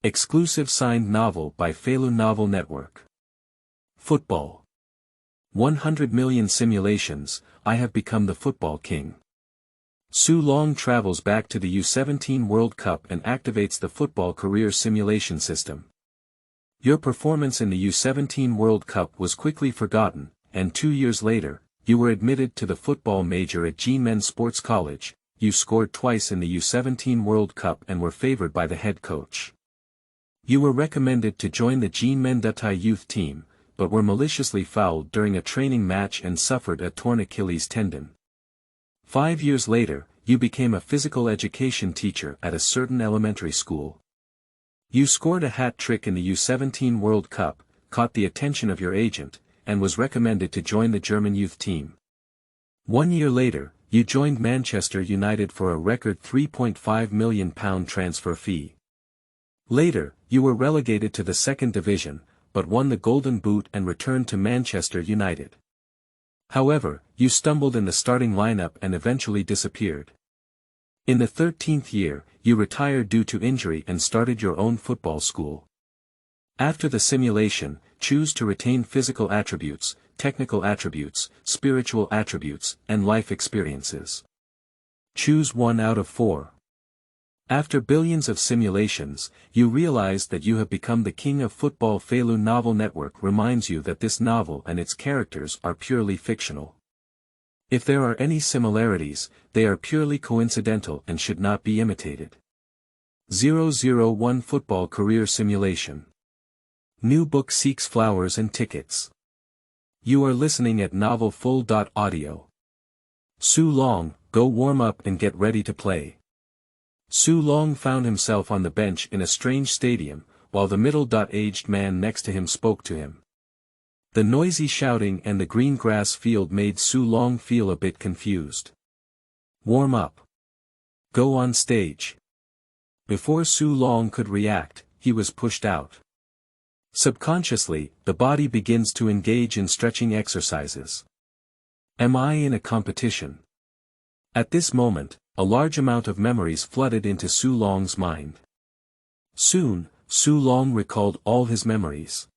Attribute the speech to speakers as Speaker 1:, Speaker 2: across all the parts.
Speaker 1: Exclusive signed novel by Feilu Novel Network. Football. 100 million simulations, I have become the football king. Su Long travels back to the U17 World Cup and activates the football career simulation system. Your performance in the U17 World Cup was quickly forgotten, and 2 years later, you were admitted to the football major at Jinmen Sports College. You scored twice in the U17 World Cup and were favored by the head coach. You were recommended to join the Jinmen Datai Youth Team, but were maliciously fouled during a training match and suffered a torn Achilles tendon. 5 years later, you became a physical education teacher at a certain elementary school. You scored a hat trick in the U17 World Cup, caught the attention of your agent, and was recommended to join the German youth team. 1 year later, you joined Manchester United for a record £3.5 million transfer fee. Later, you were relegated to the second division, but won the Golden Boot and returned to Manchester United. However, you stumbled in the starting lineup and eventually disappeared. In the 13th year, you retired due to injury and started your own football school. After the simulation, choose to retain physical attributes, technical attributes, spiritual attributes, and life experiences. Choose 1 out of 4. After billions of simulations, you realize that you have become the king of football. Feilu Novel Network reminds you that this novel and its characters are purely fictional. If there are any similarities, they are purely coincidental and should not be imitated. 001 Football Career Simulation. New book seeks flowers and tickets. You are listening at novel four.Audio. Su Long, go warm up and get ready to play. Su Long found himself on the bench in a strange stadium, while the middle-aged man next to him spoke to him. The noisy shouting and the green grass field made Su Long feel a bit confused. Warm up. Go on stage. Before Su Long could react, he was pushed out. Subconsciously, the body begins to engage in stretching exercises. Am I in a competition? At this moment, a large amount of memories flooded into Su Long's mind. Soon, Su Long recalled all his memories.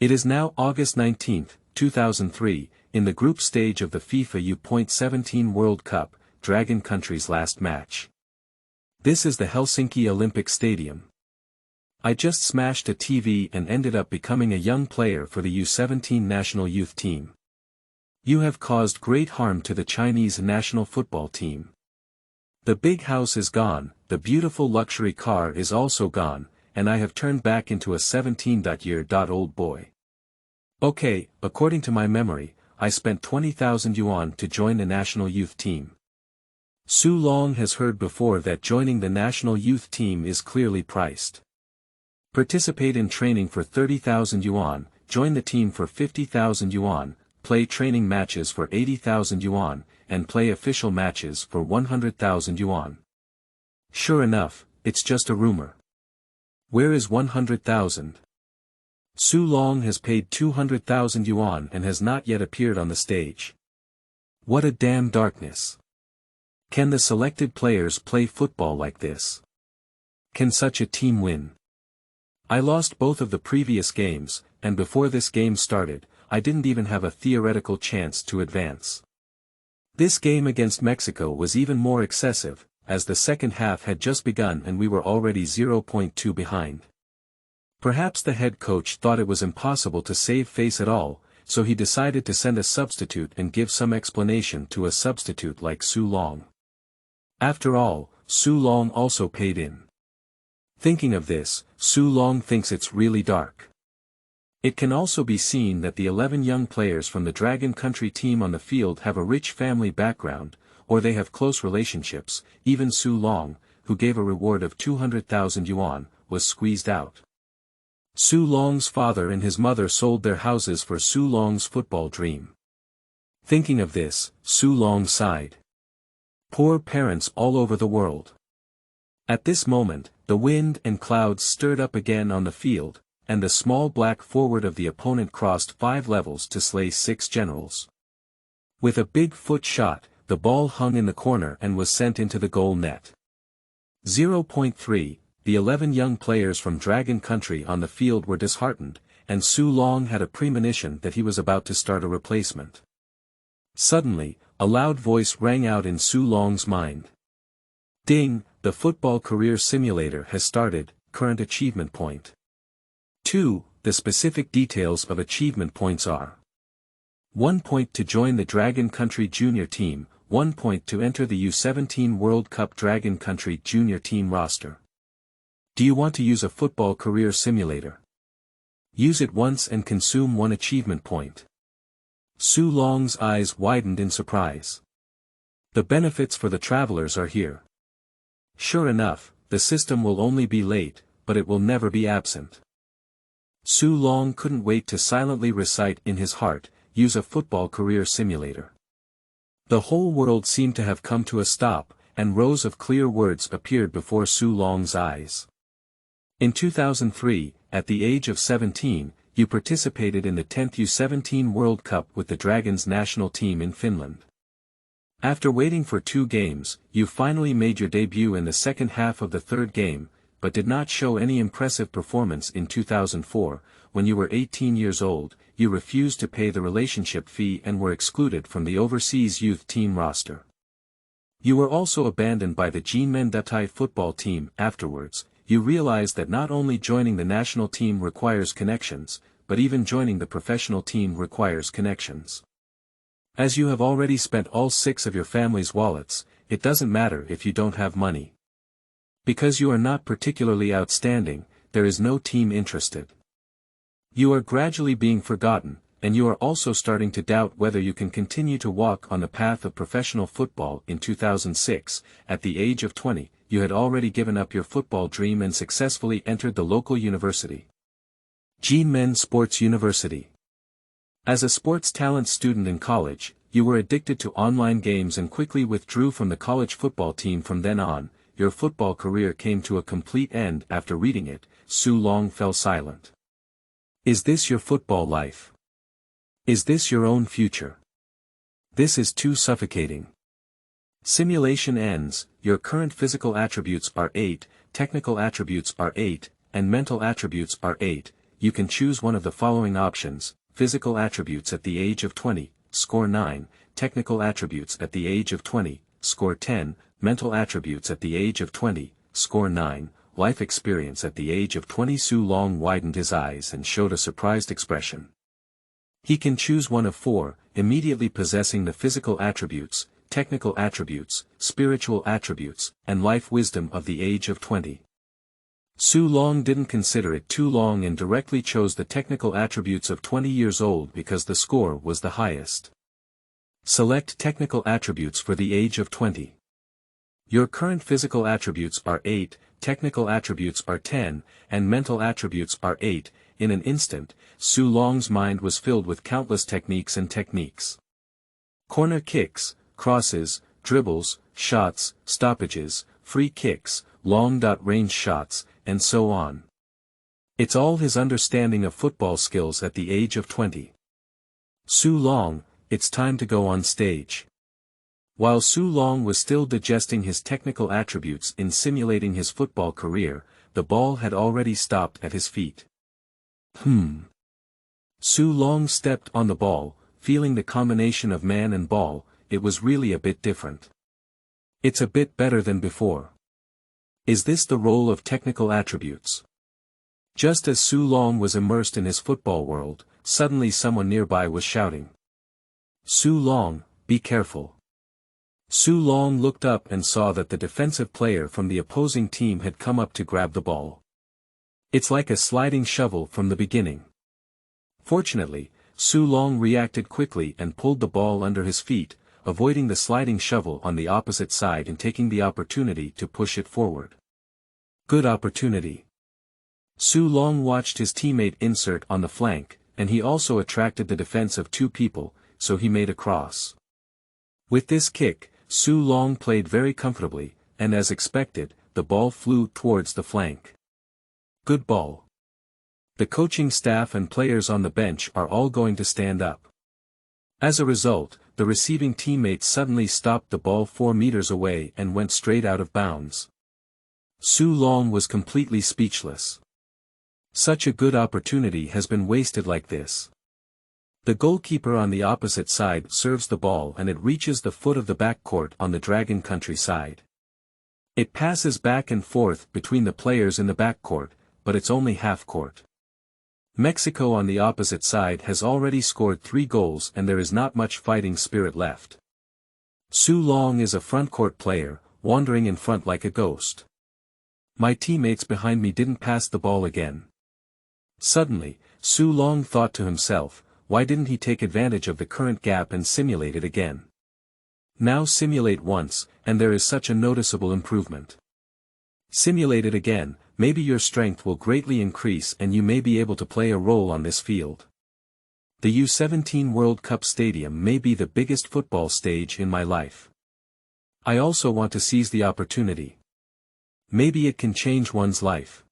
Speaker 1: It is now August 19, 2003, in the group stage of the FIFA U17 World Cup, Dragon Country's last match. This is the Helsinki Olympic Stadium. I just smashed a TV and ended up becoming a young player for the U17 national youth team. You have caused great harm to the Chinese national football team. The big house is gone, the beautiful luxury car is also gone, and I have turned back into a 17-year-old boy. Okay, according to my memory, I spent 20,000 yuan to join the national youth team. Su Long has heard before that joining the national youth team is clearly priced. Participate in training for 30,000 yuan, join the team for 50,000 yuan, play training matches for 80,000 yuan, and play official matches for 100,000 yuan. Sure enough, it's just a rumor. Where is 100,000? Su Long has paid 200,000 yuan and has not yet appeared on the stage. What a damn darkness. Can the selected players play football like this? Can such a team win? I lost both of the previous games, and before this game started, I didn't even have a theoretical chance to advance. This game against Mexico was even more excessive, as the second half had just begun and we were already 0.2 behind. Perhaps the head coach thought it was impossible to save face at all, so he decided to send a substitute and give some explanation to a substitute like Su Long. After all, Su Long also paid in. Thinking of this, Su Long thinks it's really dark. It can also be seen that the 11 young players from the Dragon Country team on the field have a rich family background, or they have close relationships. Even Su Long, who gave a reward of 200,000 yuan, was squeezed out. Su Long's father and his mother sold their houses for Su Long's football dream. Thinking of this, Su Long sighed. Poor parents all over the world. At this moment, the wind and clouds stirred up again on the field, and the small black forward of the opponent crossed 5 levels to slay 6 generals. With a big foot shot, the ball hung in the corner and was sent into the goal net. 0.3, the 11 young players from Dragon Country on the field were disheartened, and Su Long had a premonition that he was about to start a replacement. Suddenly, a loud voice rang out in Su Long's mind. Ding, the football career simulator has started, current achievement point. 2. The specific details of achievement points are: 1 point to join the Dragon Country Junior Team, 1 point to enter the U17 World Cup Dragon Country Junior Team roster. Do you want to use a football career simulator? Use it once and consume 1 achievement point. Su Long's eyes widened in surprise. The benefits for the travelers are here. Sure enough, the system will only be late, but it will never be absent. Su Long couldn't wait to silently recite in his heart, use a football career simulator. The whole world seemed to have come to a stop, and rows of clear words appeared before Su Long's eyes. In 2003, at the age of 17, you participated in the 10th U17 World Cup with the Dragons national team in Finland. After waiting for 2 games, you finally made your debut in the second half of the 3rd game, but did not show any impressive performance in 2004. When you were 18 years old, you refused to pay the relationship fee and were excluded from the overseas youth team roster. You were also abandoned by the Jinmen Datai football team. Afterwards, you realized that not only joining the national team requires connections, but even joining the professional team requires connections. As you have already spent all 6 of your family's wallets, it doesn't matter if you don't have money. Because you are not particularly outstanding, there is no team interested. You are gradually being forgotten, and you are also starting to doubt whether you can continue to walk on the path of professional football. In 2006, at the age of 20, you had already given up your football dream and successfully entered the local university. Jinmen Sports University. As a sports talent student in college, you were addicted to online games and quickly withdrew from the college football team. From then on, your football career came to a complete end. After reading it, Su Long fell silent. Is this your football life? Is this your own future? This is too suffocating. Simulation ends. Your current physical attributes are 8, technical attributes are 8, and mental attributes are 8. You can choose one of the following options: physical attributes at the age of 20, score 9, technical attributes at the age of 20, score 10, mental attributes at the age of 20, score 9, life experience at the age of 20. Su Long widened his eyes and showed a surprised expression. He can choose one of 4, immediately possessing the physical attributes, technical attributes, spiritual attributes, and life wisdom of the age of 20. Su Long didn't consider it too long and directly chose the technical attributes of 20 years old because the score was the highest. Select technical attributes for the age of 20. Your current physical attributes are 8, technical attributes are 10, and mental attributes are 8. In an instant, Su Long's mind was filled with countless techniques and techniques. Corner kicks, crosses, dribbles, shots, stoppages, free kicks, long-range shots, and so on. It's all his understanding of football skills at the age of 20. Su Long, it's time to go on stage. While Su Long was still digesting his technical attributes in simulating his football career, the ball had already stopped at his feet. Su Long stepped on the ball, feeling the combination of man and ball. It was really a bit different. It's a bit better than before. Is this the role of technical attributes? Just as Su Long was immersed in his football world, suddenly someone nearby was shouting, "Su Long, be careful." Su Long looked up and saw that the defensive player from the opposing team had come up to grab the ball. It's like a sliding shovel from the beginning. Fortunately, Su Long reacted quickly and pulled the ball under his feet, avoiding the sliding shovel on the opposite side and taking the opportunity to push it forward. Good opportunity. Su Long watched his teammate insert on the flank, and he also attracted the defense of 2 people, so he made a cross. With this kick, Su Long played very comfortably, and as expected, the ball flew towards the flank. Good ball. The coaching staff and players on the bench are all going to stand up. As a result, the receiving teammate suddenly stopped the ball 4 meters away and went straight out of bounds. Su Long was completely speechless. Such a good opportunity has been wasted like this. The goalkeeper on the opposite side serves the ball and it reaches the foot of the backcourt on the Dragon Country side. It passes back and forth between the players in the backcourt, but it's only half-court. Mexico on the opposite side has already scored 3 goals and there is not much fighting spirit left. Su Long is a frontcourt player, wandering in front like a ghost. My teammates behind me didn't pass the ball again. Suddenly, Su Long thought to himself, why didn't he take advantage of the current gap and simulate it again? Now simulate once, and there is such a noticeable improvement. Simulate it again, maybe your strength will greatly increase and you may be able to play a role on this field. The U17 World Cup stadium may be the biggest football stage in my life. I also want to seize the opportunity. Maybe it can change one's life.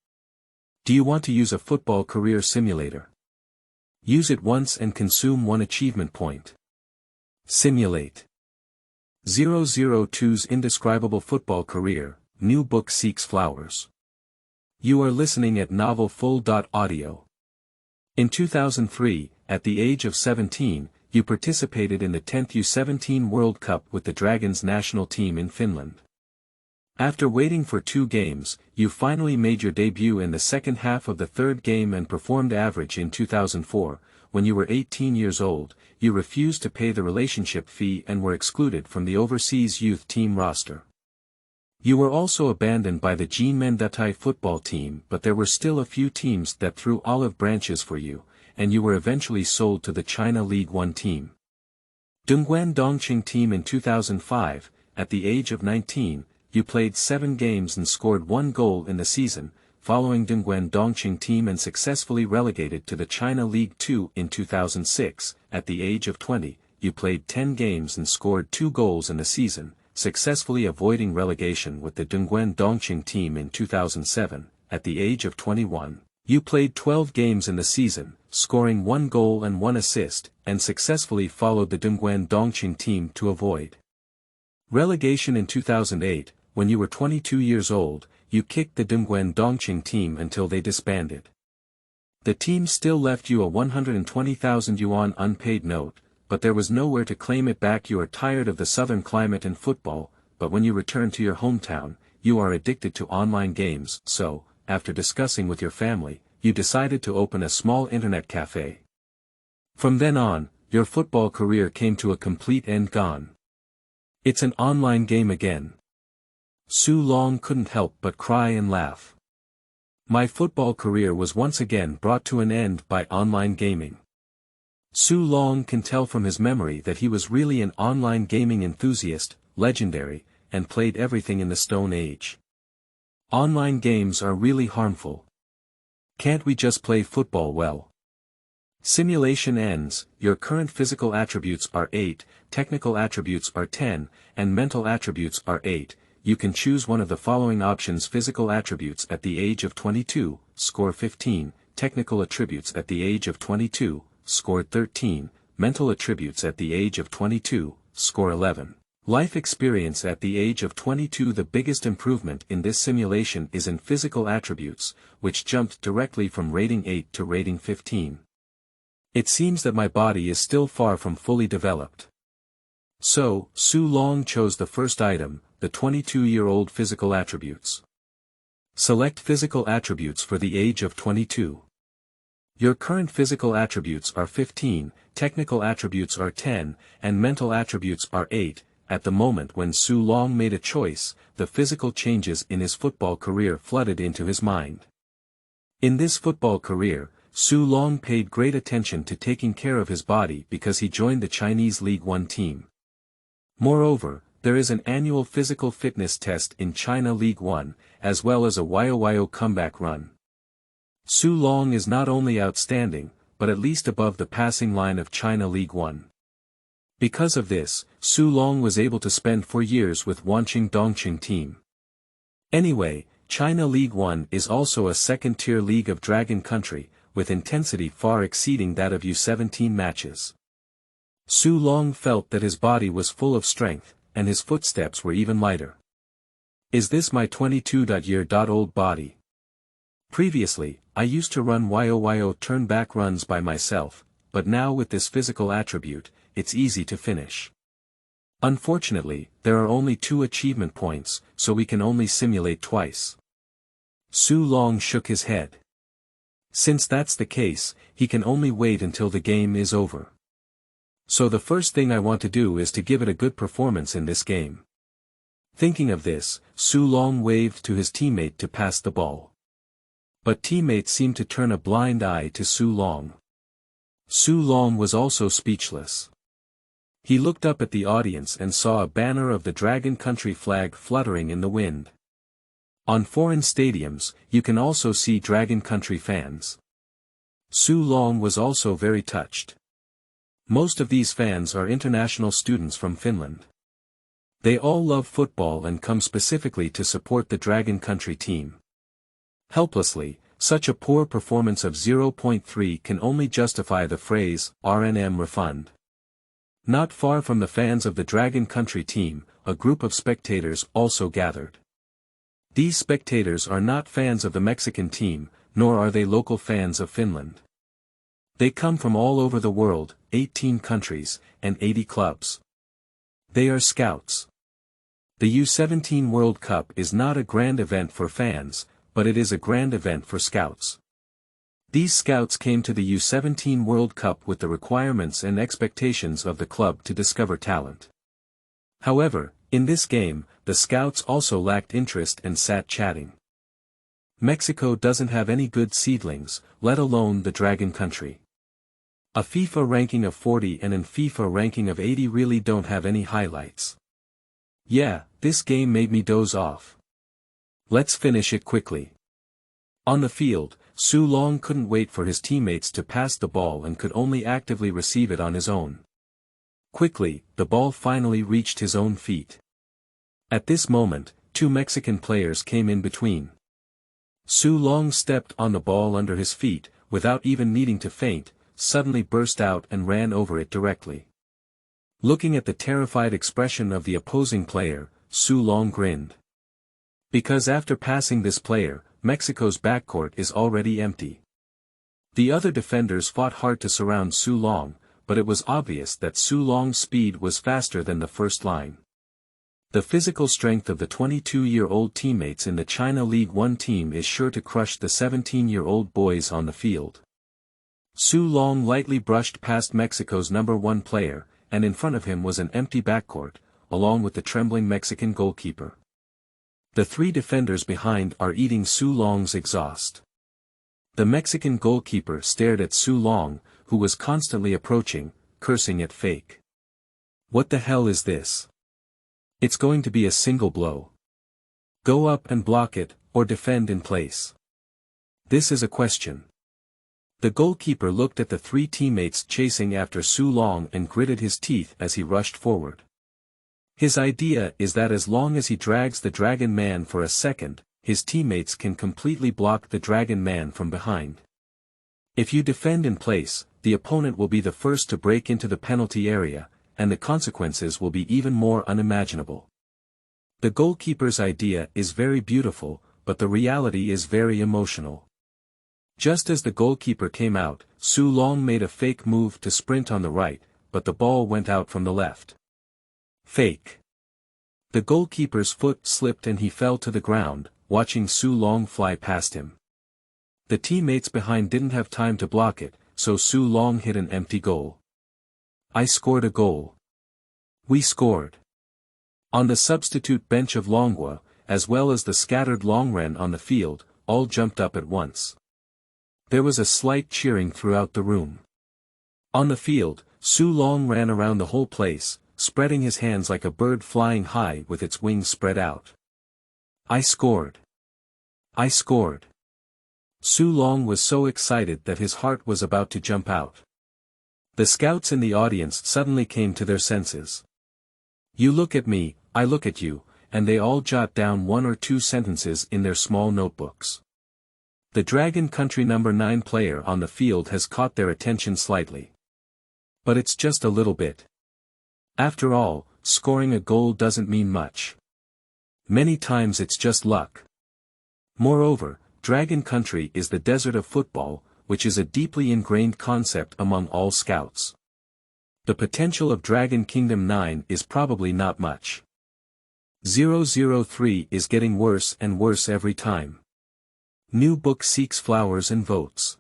Speaker 1: Do you want to use a football career simulator? Use it once and consume 1 achievement point. Simulate. 002's Indescribable Football Career, new book seeks flowers. You are listening at Novel four.Audio. In 2003, at the age of 17, you participated in the 10th U17 World Cup with the Dragons national team in Finland. After waiting for 2 games, you finally made your debut in the second half of the 3rd game and performed average in 2004. When you were 18 years old, you refused to pay the relationship fee and were excluded from the overseas youth team roster. You were also abandoned by the Jinmen Datai football team, but there were still a few teams that threw olive branches for you, and you were eventually sold to the China League One team. Jinmen Dongqing team in 2005, at the age of 19, you played 7 games and scored 1 goal in the season, following Jinmen Dongqing team and successfully relegated to the China League 2 in 2006, at the age of 20, you played 10 games and scored 2 goals in the season, successfully avoiding relegation with the Jinmen Dongqing team in 2007, at the age of 21. You played 12 games in the season, scoring 1 goal and 1 assist, and successfully followed the Jinmen Dongqing team to avoid relegation in 2008. When you were 22 years old, you kicked the Jinmen Dongqing team until they disbanded. The team still left you a 120,000 yuan unpaid note, but there was nowhere to claim it back. You are tired of the southern climate and football, but when you return to your hometown, you are addicted to online games, so, after discussing with your family, you decided to open a small internet cafe. From then on, your football career came to a complete end. Gone. It's an online game again. Su Long couldn't help but cry and laugh. My football career was once again brought to an end by online gaming. Su Long can tell from his memory that he was really an online gaming enthusiast, legendary, and played everything in the Stone Age. Online games are really harmful. Can't we just play football well? Simulation ends. Your current physical attributes are 8, technical attributes are 10, and mental attributes are 8. You can choose one of the following options: physical attributes at the age of 22, score 15, technical attributes at the age of 22, scored 13, mental attributes at the age of 22, score 11. Life experience at the age of 22. The biggest improvement in this simulation is in physical attributes, which jumped directly from rating 8 to rating 15. It seems that my body is still far from fully developed. So, Su Long chose the first item, the 22-year-old physical attributes. Select physical attributes for the age of 22. Your current physical attributes are 15, technical attributes are 10, and mental attributes are 8. At the moment when Su Long made a choice, the physical changes in his football career flooded into his mind. In this football career, Su Long paid great attention to taking care of his body because he joined the Chinese League One team. Moreover, there is an annual physical fitness test in China League One, as well as a YOYO comeback run. Su Long is not only outstanding, but at least above the passing line of China League One. Because of this, Su Long was able to spend 4 years with Wanqing Dongqing team. Anyway, China League One is also a second-tier league of Dragon Country, with intensity far exceeding that of U17 matches. Su Long felt that his body was full of strength, and his footsteps were even lighter. Is this my 22-year-old body? Previously, I used to run yo turn-back runs by myself, but now with this physical attribute, it's easy to finish. Unfortunately, there are only 2 achievement points, so we can only simulate twice. Su Long shook his head. Since that's the case, he can only wait until the game is over. So the first thing I want to do is to give it a good performance in this game. Thinking of this, Su Long waved to his teammate to pass the ball. But teammates seemed to turn a blind eye to Su Long. Su Long was also speechless. He looked up at the audience and saw a banner of the Dragon Country flag fluttering in the wind. On foreign stadiums, you can also see Dragon Country fans. Su Long was also very touched. Most of these fans are international students from Finland. They all love football and come specifically to support the Dragon Country team. Helplessly, such a poor performance of 0.3 can only justify the phrase, RNM refund. Not far from the fans of the Dragon Country team, a group of spectators also gathered. These spectators are not fans of the Mexican team, nor are they local fans of Finland. They come from all over the world, 18 countries, and 80 clubs. They are scouts. The U17 World Cup is not a grand event for fans, but it is a grand event for scouts. These scouts came to the U17 World Cup with the requirements and expectations of the club to discover talent. However, in this game, the scouts also lacked interest and sat chatting. Mexico doesn't have any good seedlings, let alone the Dragon Country. A FIFA ranking of 40 and an FIFA ranking of 80 really don't have any highlights. Yeah, this game made me doze off. Let's finish it quickly. On the field, Su Long couldn't wait for his teammates to pass the ball and could only actively receive it on his own. Quickly, the ball finally reached his own feet. At this moment, 2 Mexican players came in between. Su Long stepped on the ball under his feet, without even needing to feint, suddenly burst out and ran over it directly. Looking at the terrified expression of the opposing player, Su Long grinned. Because after passing this player, Mexico's backcourt is already empty. The other defenders fought hard to surround Su Long, but it was obvious that Su Long's speed was faster than the first line. The physical strength of the 22-year-old teammates in the China League One team is sure to crush the 17-year-old boys on the field. Su Long lightly brushed past Mexico's number 1 player, and in front of him was an empty backcourt, along with the trembling Mexican goalkeeper. The 3 defenders behind are eating Su Long's exhaust. The Mexican goalkeeper stared at Su Long, who was constantly approaching, cursing at fake. What the hell is this? It's going to be a single blow. Go up and block it, or defend in place. This is a question. The goalkeeper looked at the 3 teammates chasing after Su Long and gritted his teeth as he rushed forward. His idea is that as long as he drags the Dragon Man for a second, his teammates can completely block the Dragon Man from behind. If you defend in place, the opponent will be the first to break into the penalty area, and the consequences will be even more unimaginable. The goalkeeper's idea is very beautiful, but the reality is very emotional. Just as the goalkeeper came out, Su Long made a fake move to sprint on the right, but the ball went out from the left. Fake. The goalkeeper's foot slipped and he fell to the ground, watching Su Long fly past him. The teammates behind didn't have time to block it, so Su Long hit an empty goal. I scored a goal. We scored. On the substitute bench of Longhua, as well as the scattered Longren on the field, all jumped up at once. There was a slight cheering throughout the room. On the field, Su Long ran around the whole place, spreading his hands like a bird flying high with its wings spread out. I scored. I scored. Su Long was so excited that his heart was about to jump out. The scouts in the audience suddenly came to their senses. You look at me, I look at you, and they all jot down 1 or 2 sentences in their small notebooks. The Dragon Country number 9 player on the field has caught their attention slightly. But it's just a little bit. After all, scoring a goal doesn't mean much. Many times it's just luck. Moreover, Dragon Country is the desert of football, which is a deeply ingrained concept among all scouts. The potential of Dragon Kingdom 9 is probably not much. 003 is getting worse and worse every time. New book seeks flowers and votes.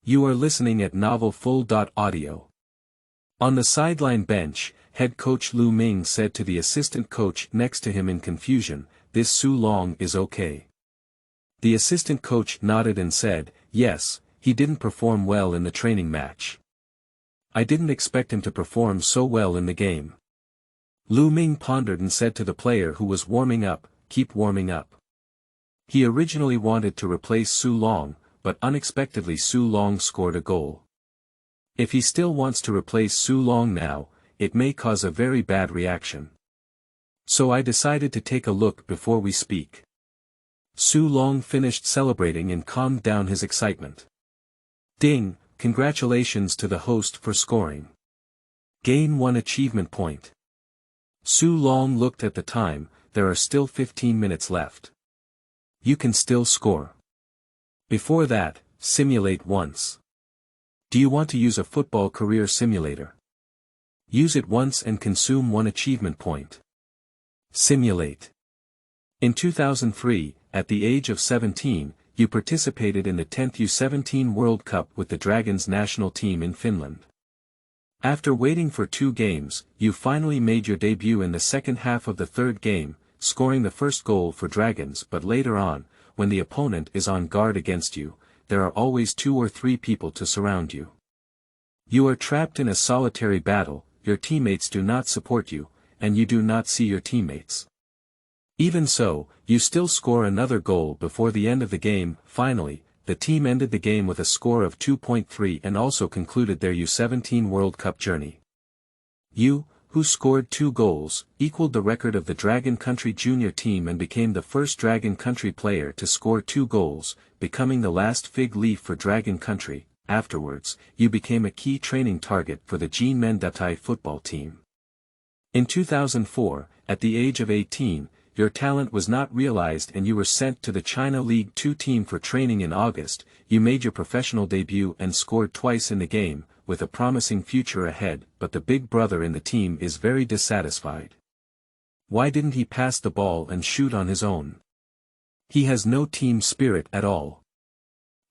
Speaker 1: You are listening at novel four.Audio. On the sideline bench, head coach Lu Ming said to the assistant coach next to him in confusion, "This Su Long is okay." The assistant coach nodded and said, "Yes, he didn't perform well in the training match. I didn't expect him to perform so well in the game." Lu Ming pondered and said to the player who was warming up, "Keep warming up." He originally wanted to replace Su Long, but unexpectedly Su Long scored a goal. If he still wants to replace Su Long now, it may cause a very bad reaction. So I decided to take a look before we speak. Su Long finished celebrating and calmed down his excitement. Ding, congratulations to the host for scoring. Gain 1 achievement point. Su Long looked at the time, there are still 15 minutes left. You can still score. Before that, simulate once. Do you want to use a football career simulator? Use it once and consume 1 achievement point. Simulate. In 2003, at the age of 17, you participated in the 10th U17 World Cup with the Dragons national team in Finland. After waiting for 2 games, you finally made your debut in the second half of the 3rd game, scoring the first goal for Dragons, but later on, when the opponent is on guard against you, there are always 2 or 3 people to surround you. You are trapped in a solitary battle, your teammates do not support you, and you do not see your teammates. Even so, you still score another goal before the end of the game. Finally, the team ended the game with a score of 2.3 and also concluded their U17 World Cup journey. You, who scored 2 goals, equaled the record of the Dragon Country junior team and became the first Dragon Country player to score 2 goals, becoming the last fig leaf for Dragon Country. Afterwards, you became a key training target for the Jinmen Datai football team. In 2004, at the age of 18, your talent was not realized and you were sent to the China League 2 team for training in August. You made your professional debut and scored twice in the game, with a promising future ahead, but the big brother in the team is very dissatisfied. Why didn't he pass the ball and shoot on his own? He has no team spirit at all.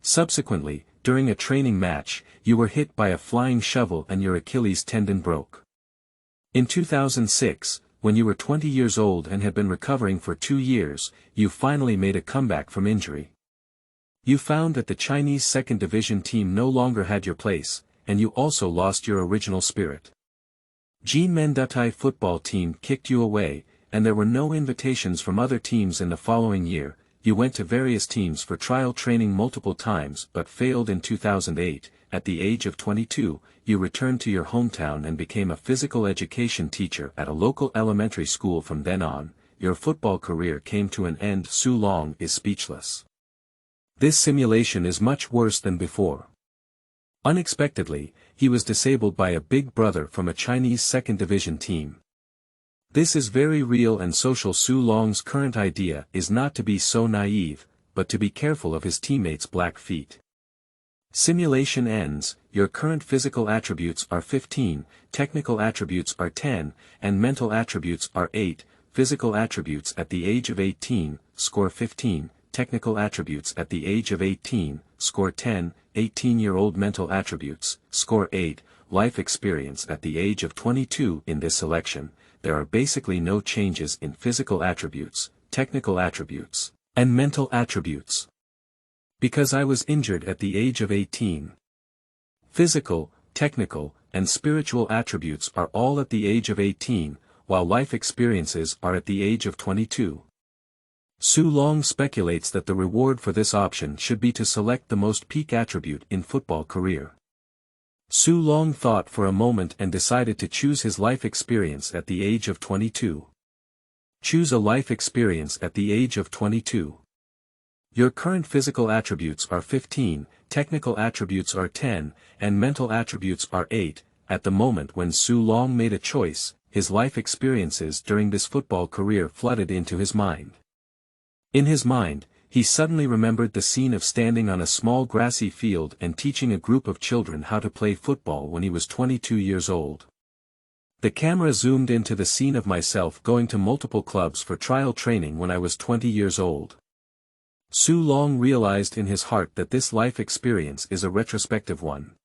Speaker 1: Subsequently, during a training match, you were hit by a flying shovel and your Achilles tendon broke. In 2006, when you were 20 years old and had been recovering for 2 years, you finally made a comeback from injury. You found that the Chinese second division team no longer had your place, and you also lost your original spirit. Jinmen Datai football team kicked you away, and there were no invitations from other teams in the following year. You went to various teams for trial training multiple times but failed in 2008. At the age of 22, you returned to your hometown and became a physical education teacher at a local elementary school. From then on, your football career came to an end. Su Long is speechless. This simulation is much worse than before. Unexpectedly, he was disabled by a big brother from a Chinese second division team. This is very real and social. Su Long's current idea is not to be so naive, but to be careful of his teammates' black feet. Simulation ends. Your current physical attributes are 15, technical attributes are 10, and mental attributes are 8. Physical attributes at the age of 18, score 15, technical attributes at the age of 18, score 10, 18-year-old mental attributes, score 8, life experience at the age of 22. In this selection, there are basically no changes in physical attributes, technical attributes, and mental attributes. Because I was injured at the age of 18. Physical, technical, and spiritual attributes are all at the age of 18, while life experiences are at the age of 22. Su Long speculates that the reward for this option should be to select the most peak attribute in football career. Su Long thought for a moment and decided to choose his life experience at the age of 22. Choose a life experience at the age of 22. Your current physical attributes are 15, technical attributes are 10, and mental attributes are 8. At the moment when Su Long made a choice, his life experiences during this football career flooded into his mind. In his mind, he suddenly remembered the scene of standing on a small grassy field and teaching a group of children how to play football when he was 22 years old. The camera zoomed into the scene of myself going to multiple clubs for trial training when I was 20 years old. Su Long realized in his heart that this life experience is a retrospective one.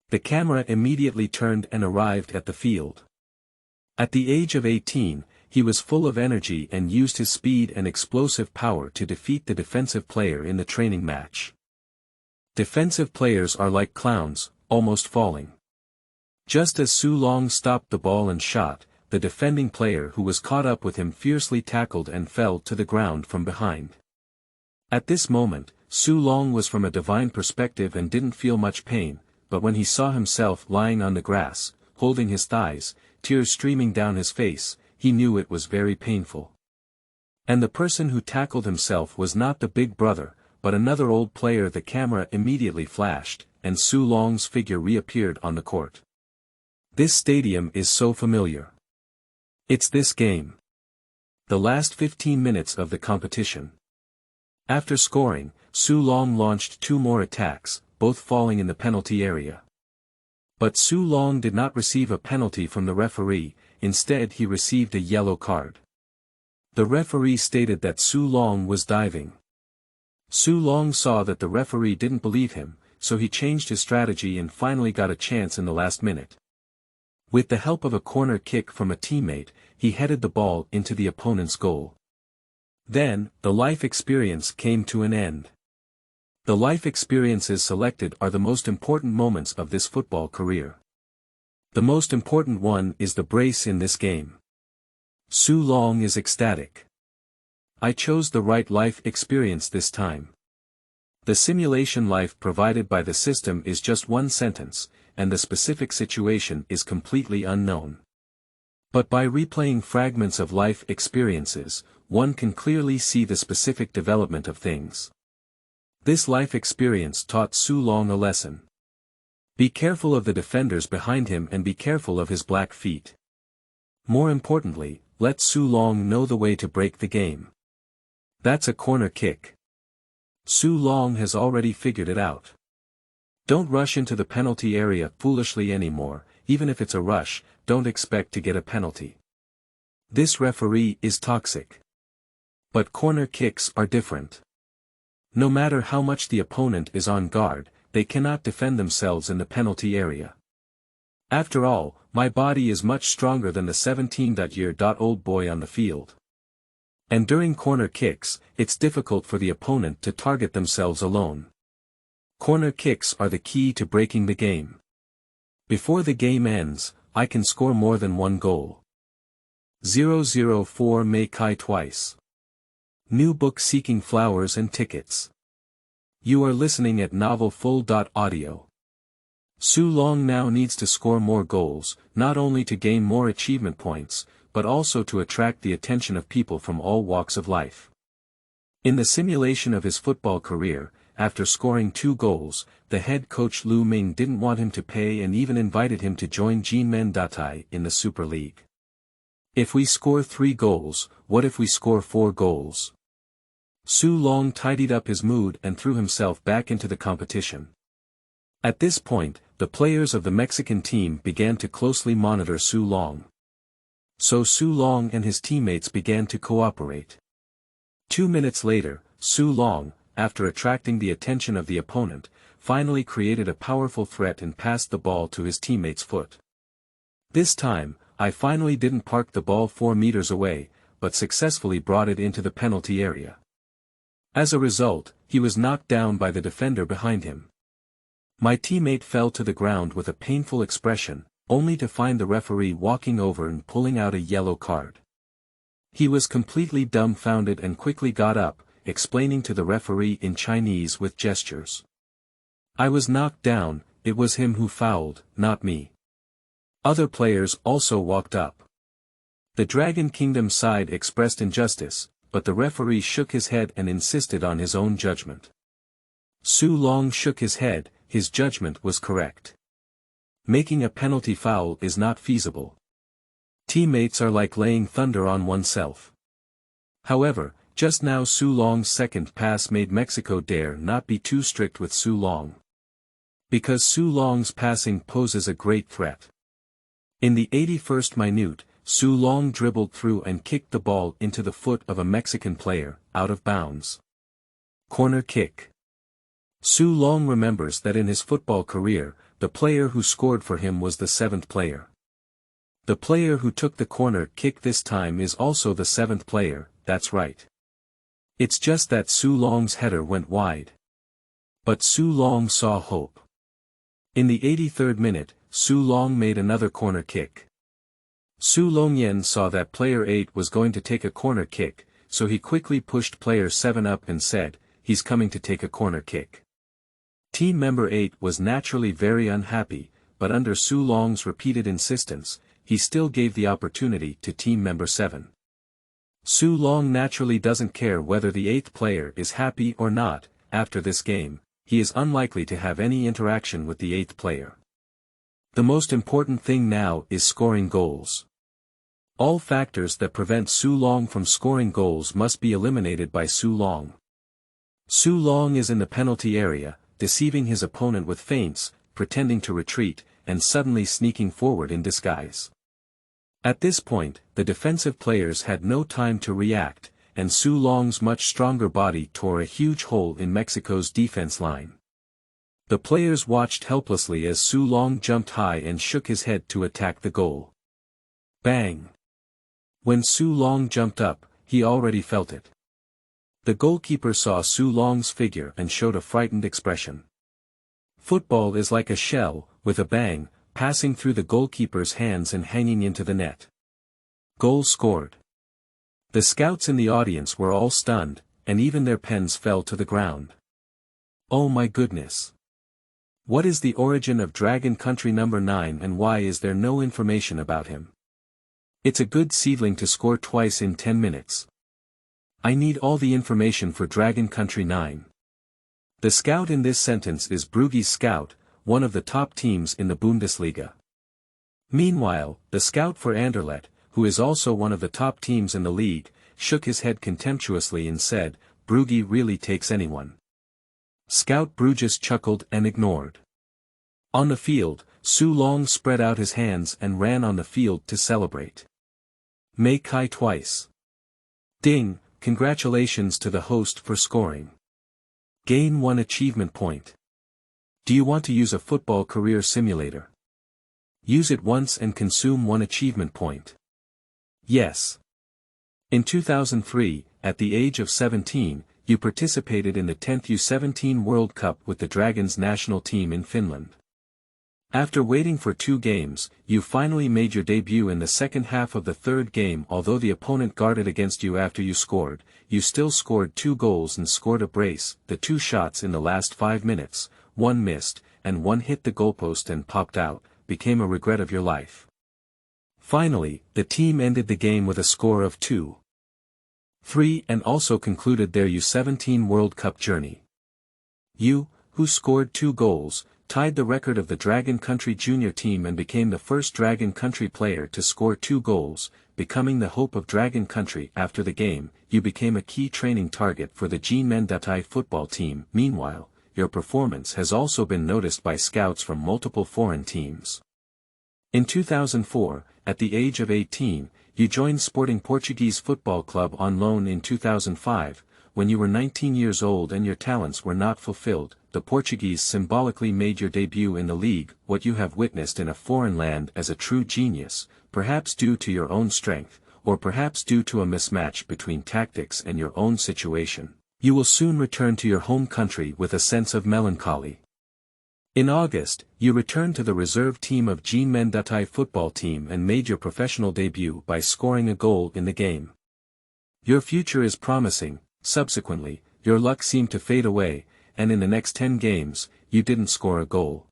Speaker 1: The camera immediately turned and arrived at the field. At the age of 18, he was full of energy and used his speed and explosive power to defeat the defensive player in the training match. Defensive players are like clowns, almost falling. Just as Su Long stopped the ball and shot, the defending player who was caught up with him fiercely tackled and fell to the ground from behind. At this moment, Su Long was from a divine perspective and didn't feel much pain, but when he saw himself lying on the grass, holding his thighs, tears streaming down his face, he knew it was very painful. And the person who tackled himself was not the big brother, but another old player. The camera immediately flashed, and Su Long's figure reappeared on the court. This stadium is so familiar. It's this game. The last 15 minutes of the competition. After scoring, Su Long launched 2 more attacks, both falling in the penalty area. But Su Long did not receive a penalty from the referee, instead he received a yellow card. The referee stated that Su Long was diving. Su Long saw that the referee didn't believe him, so he changed his strategy and finally got a chance in the last minute. With the help of a corner kick from a teammate, he headed the ball into the opponent's goal. Then, the life experience came to an end. The life experiences selected are the most important moments of this football career. The most important one is the brace in this game. Su Long is ecstatic. I chose the right life experience this time. The simulation life provided by the system is just one sentence, and the specific situation is completely unknown. But by replaying fragments of life experiences, one can clearly see the specific development of things. This life experience taught Su Long a lesson. Be careful of the defenders behind him and be careful of his black feet. More importantly, let Su Long know the way to break the game. That's a corner kick. Su Long has already figured it out. Don't rush into the penalty area foolishly anymore. Even if it's a rush, don't expect to get a penalty. This referee is toxic. But corner kicks are different. No matter how much the opponent is on guard, they cannot defend themselves in the penalty area. After all, my body is much stronger than the 17-year-old boy on the field. And during corner kicks, it's difficult for the opponent to target themselves alone. Corner kicks are the key to breaking the game. Before the game ends, I can score more than one goal. 004 Mei Kai twice. New book seeking flowers and tickets. You are listening at four.Audio. Su Long now needs to score more goals, not only to gain more achievement points, but also to attract the attention of people from all walks of life. In the simulation of his football career, after scoring 2 goals, the head coach Lu Ming didn't want him to pay and even invited him to join Jinmen Datai in the Super League. If we score 3 goals, what if we score 4 goals? Su Long tidied up his mood and threw himself back into the competition. At this point, the players of the Mexican team began to closely monitor Su Long. So Su Long and his teammates began to cooperate. 2 minutes later, Su Long, after attracting the attention of the opponent, finally created a powerful threat and passed the ball to his teammate's foot. This time, I finally didn't park the ball 4 meters away, but successfully brought it into the penalty area. As a result, he was knocked down by the defender behind him. My teammate fell to the ground with a painful expression, only to find the referee walking over and pulling out a yellow card. He was completely dumbfounded and quickly got up, explaining to the referee in Chinese with gestures. I was knocked down, it was him who fouled, not me. Other players also walked up. The Dragon Kingdom side expressed injustice, but the referee shook his head and insisted on his own judgment. Su Long shook his head, his judgment was correct. Making a penalty foul is not feasible. Teammates are like laying thunder on oneself. However, just now Su Long's second pass made Mexico dare not be too strict with Su Long. Because Su Long's passing poses a great threat. In the 81st minute, Su Long dribbled through and kicked the ball into the foot of a Mexican player, out of bounds. Corner kick. Su Long remembers that in his football career, the player who scored for him was the seventh player. The player who took the corner kick this time is also the seventh player, that's right. It's just that Su Long's header went wide. But Su Long saw hope. In the 83rd minute, Su Long made another corner kick. Su Longyen saw that player 8 was going to take a corner kick, so he quickly pushed player 7 up and said, "He's coming to take a corner kick." Team member 8 was naturally very unhappy, but under Su Long's repeated insistence, he still gave the opportunity to team member 7. Su Long naturally doesn't care whether the 8th player is happy or not. After this game, he is unlikely to have any interaction with the 8th player. The most important thing now is scoring goals. All factors that prevent Su Long from scoring goals must be eliminated by Su Long. Su Long is in the penalty area, deceiving his opponent with feints, pretending to retreat, and suddenly sneaking forward in disguise. At this point, the defensive players had no time to react, and Su Long's much stronger body tore a huge hole in Mexico's defense line. The players watched helplessly as Su Long jumped high and shook his head to attack the goal. Bang! When Su Long jumped up, he already felt it. The goalkeeper saw Su Long's figure and showed a frightened expression. Football is like a shell, with a bang, passing through the goalkeeper's hands and hanging into the net. Goal scored. The scouts in the audience were all stunned, and even their pens fell to the ground. Oh my goodness! What is the origin of Dragon Country number 9 and why is there no information about him? It's a good seedling to score twice in 10 minutes. I need all the information for Dragon Country 9. The scout in this sentence is Brugge's Scout, one of the top teams in the Bundesliga. Meanwhile, the scout for Anderlecht, who is also one of the top teams in the league, shook his head contemptuously and said, "Brugge really takes anyone." Scout Bruges chuckled and ignored. On the field, Su Long spread out his hands and ran on the field to celebrate. Mei Kai twice. Ding, congratulations to the host for scoring. Gain 1 achievement point. Do you want to use a football career simulator? Use it once and consume 1 achievement point. Yes. In 2003, at the age of 17, you participated in the 10th U17 World Cup with the Dragons national team in Finland. After waiting for 2 games, you finally made your debut in the second half of the 3rd game. Although the opponent guarded against you after you scored, you still scored 2 goals and scored a brace. The 2 shots in the last 5 minutes, 1 missed, and 1 hit the goalpost and popped out, became a regret of your life. Finally, the team ended the game with a score of 2-3 and also concluded their U17 World Cup journey. You, who scored 2 goals, tied the record of the Dragon Country junior team and became the first Dragon Country player to score 2 goals, becoming the hope of Dragon Country. After the game, you became a key training target for the Jinmen Datai football team. Meanwhile, your performance has also been noticed by scouts from multiple foreign teams. In 2004, at the age of 18, you joined Sporting Portuguese Football Club on loan. In 2005, when you were 19 years old and your talents were not fulfilled, the Portuguese symbolically made your debut in the league. What you have witnessed in a foreign land as a true genius, perhaps due to your own strength, or perhaps due to a mismatch between tactics and your own situation, you will soon return to your home country with a sense of melancholy. In August, you returned to the reserve team of Jinmen Datai football team and made your professional debut by scoring a goal in the game. Your future is promising. Subsequently, your luck seemed to fade away, and in the next 10 games, you didn't score a goal.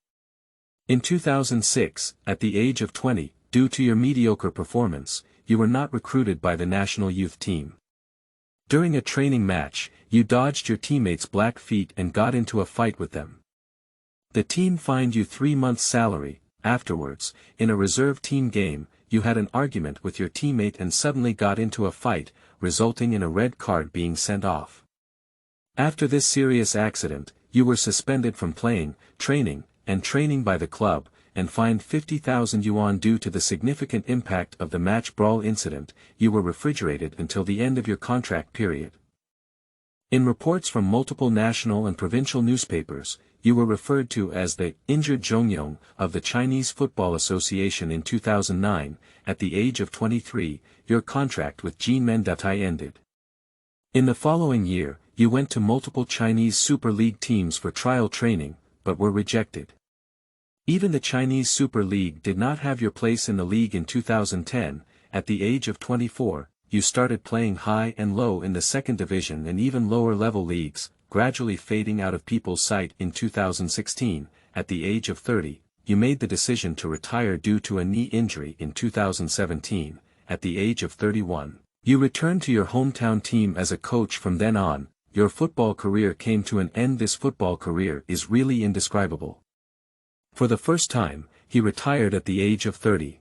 Speaker 1: In 2006, at the age of 20, due to your mediocre performance, you were not recruited by the national youth team. During a training match, you dodged your teammates' black feet and got into a fight with them. The team fined you 3 months' salary. Afterwards, in a reserve team game, you had an argument with your teammate and suddenly got into a fight, resulting in a red card being sent off. After this serious accident, you were suspended from playing, training by the club, and fined 50,000 yuan due to the significant impact of the match brawl incident. You were refrigerated until the end of your contract period. In reports from multiple national and provincial newspapers, you were referred to as the injured Zhongyong of the Chinese Football Association in 2009. At the age of 23, your contract with Jinmen Datai ended. In the following year, you went to multiple Chinese Super League teams for trial training, but were rejected. Even the Chinese Super League did not have your place in the league in 2010. At the age of 24, you started playing high and low in the second division and even lower level leagues, gradually fading out of people's sight. In 2016, at the age of 30, you made the decision to retire due to a knee injury. In 2017, at the age of 31, you returned to your hometown team as a coach. From then on, your football career came to an end. This football career is really indescribable. For the first time, he retired at the age of 30.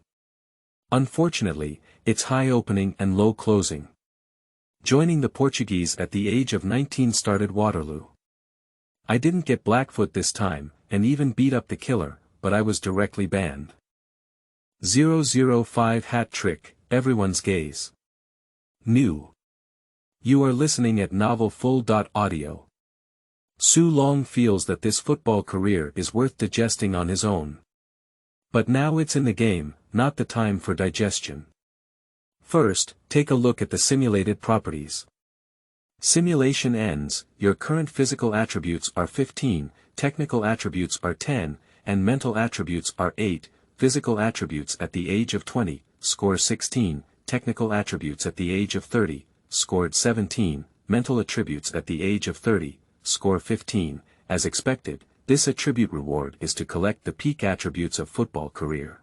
Speaker 1: Unfortunately, it's high opening and low closing. Joining the Portuguese at the age of 19 started Waterloo. I didn't get Blackfoot this time, and even beat up the killer, but I was directly banned. 005 hat trick, everyone's gaze. New. You are listening at Novel four.Audio. Su Long feels that this football career is worth digesting on his own. But now it's in the game, not the time for digestion. First, take a look at the simulated properties. Simulation ends, your current physical attributes are 15, technical attributes are 10, and mental attributes are 8, physical attributes at the age of 20, score 16, technical attributes at the age of 30, scored 17, mental attributes at the age of 30, score 15. As expected, this attribute reward is to collect the peak attributes of football career.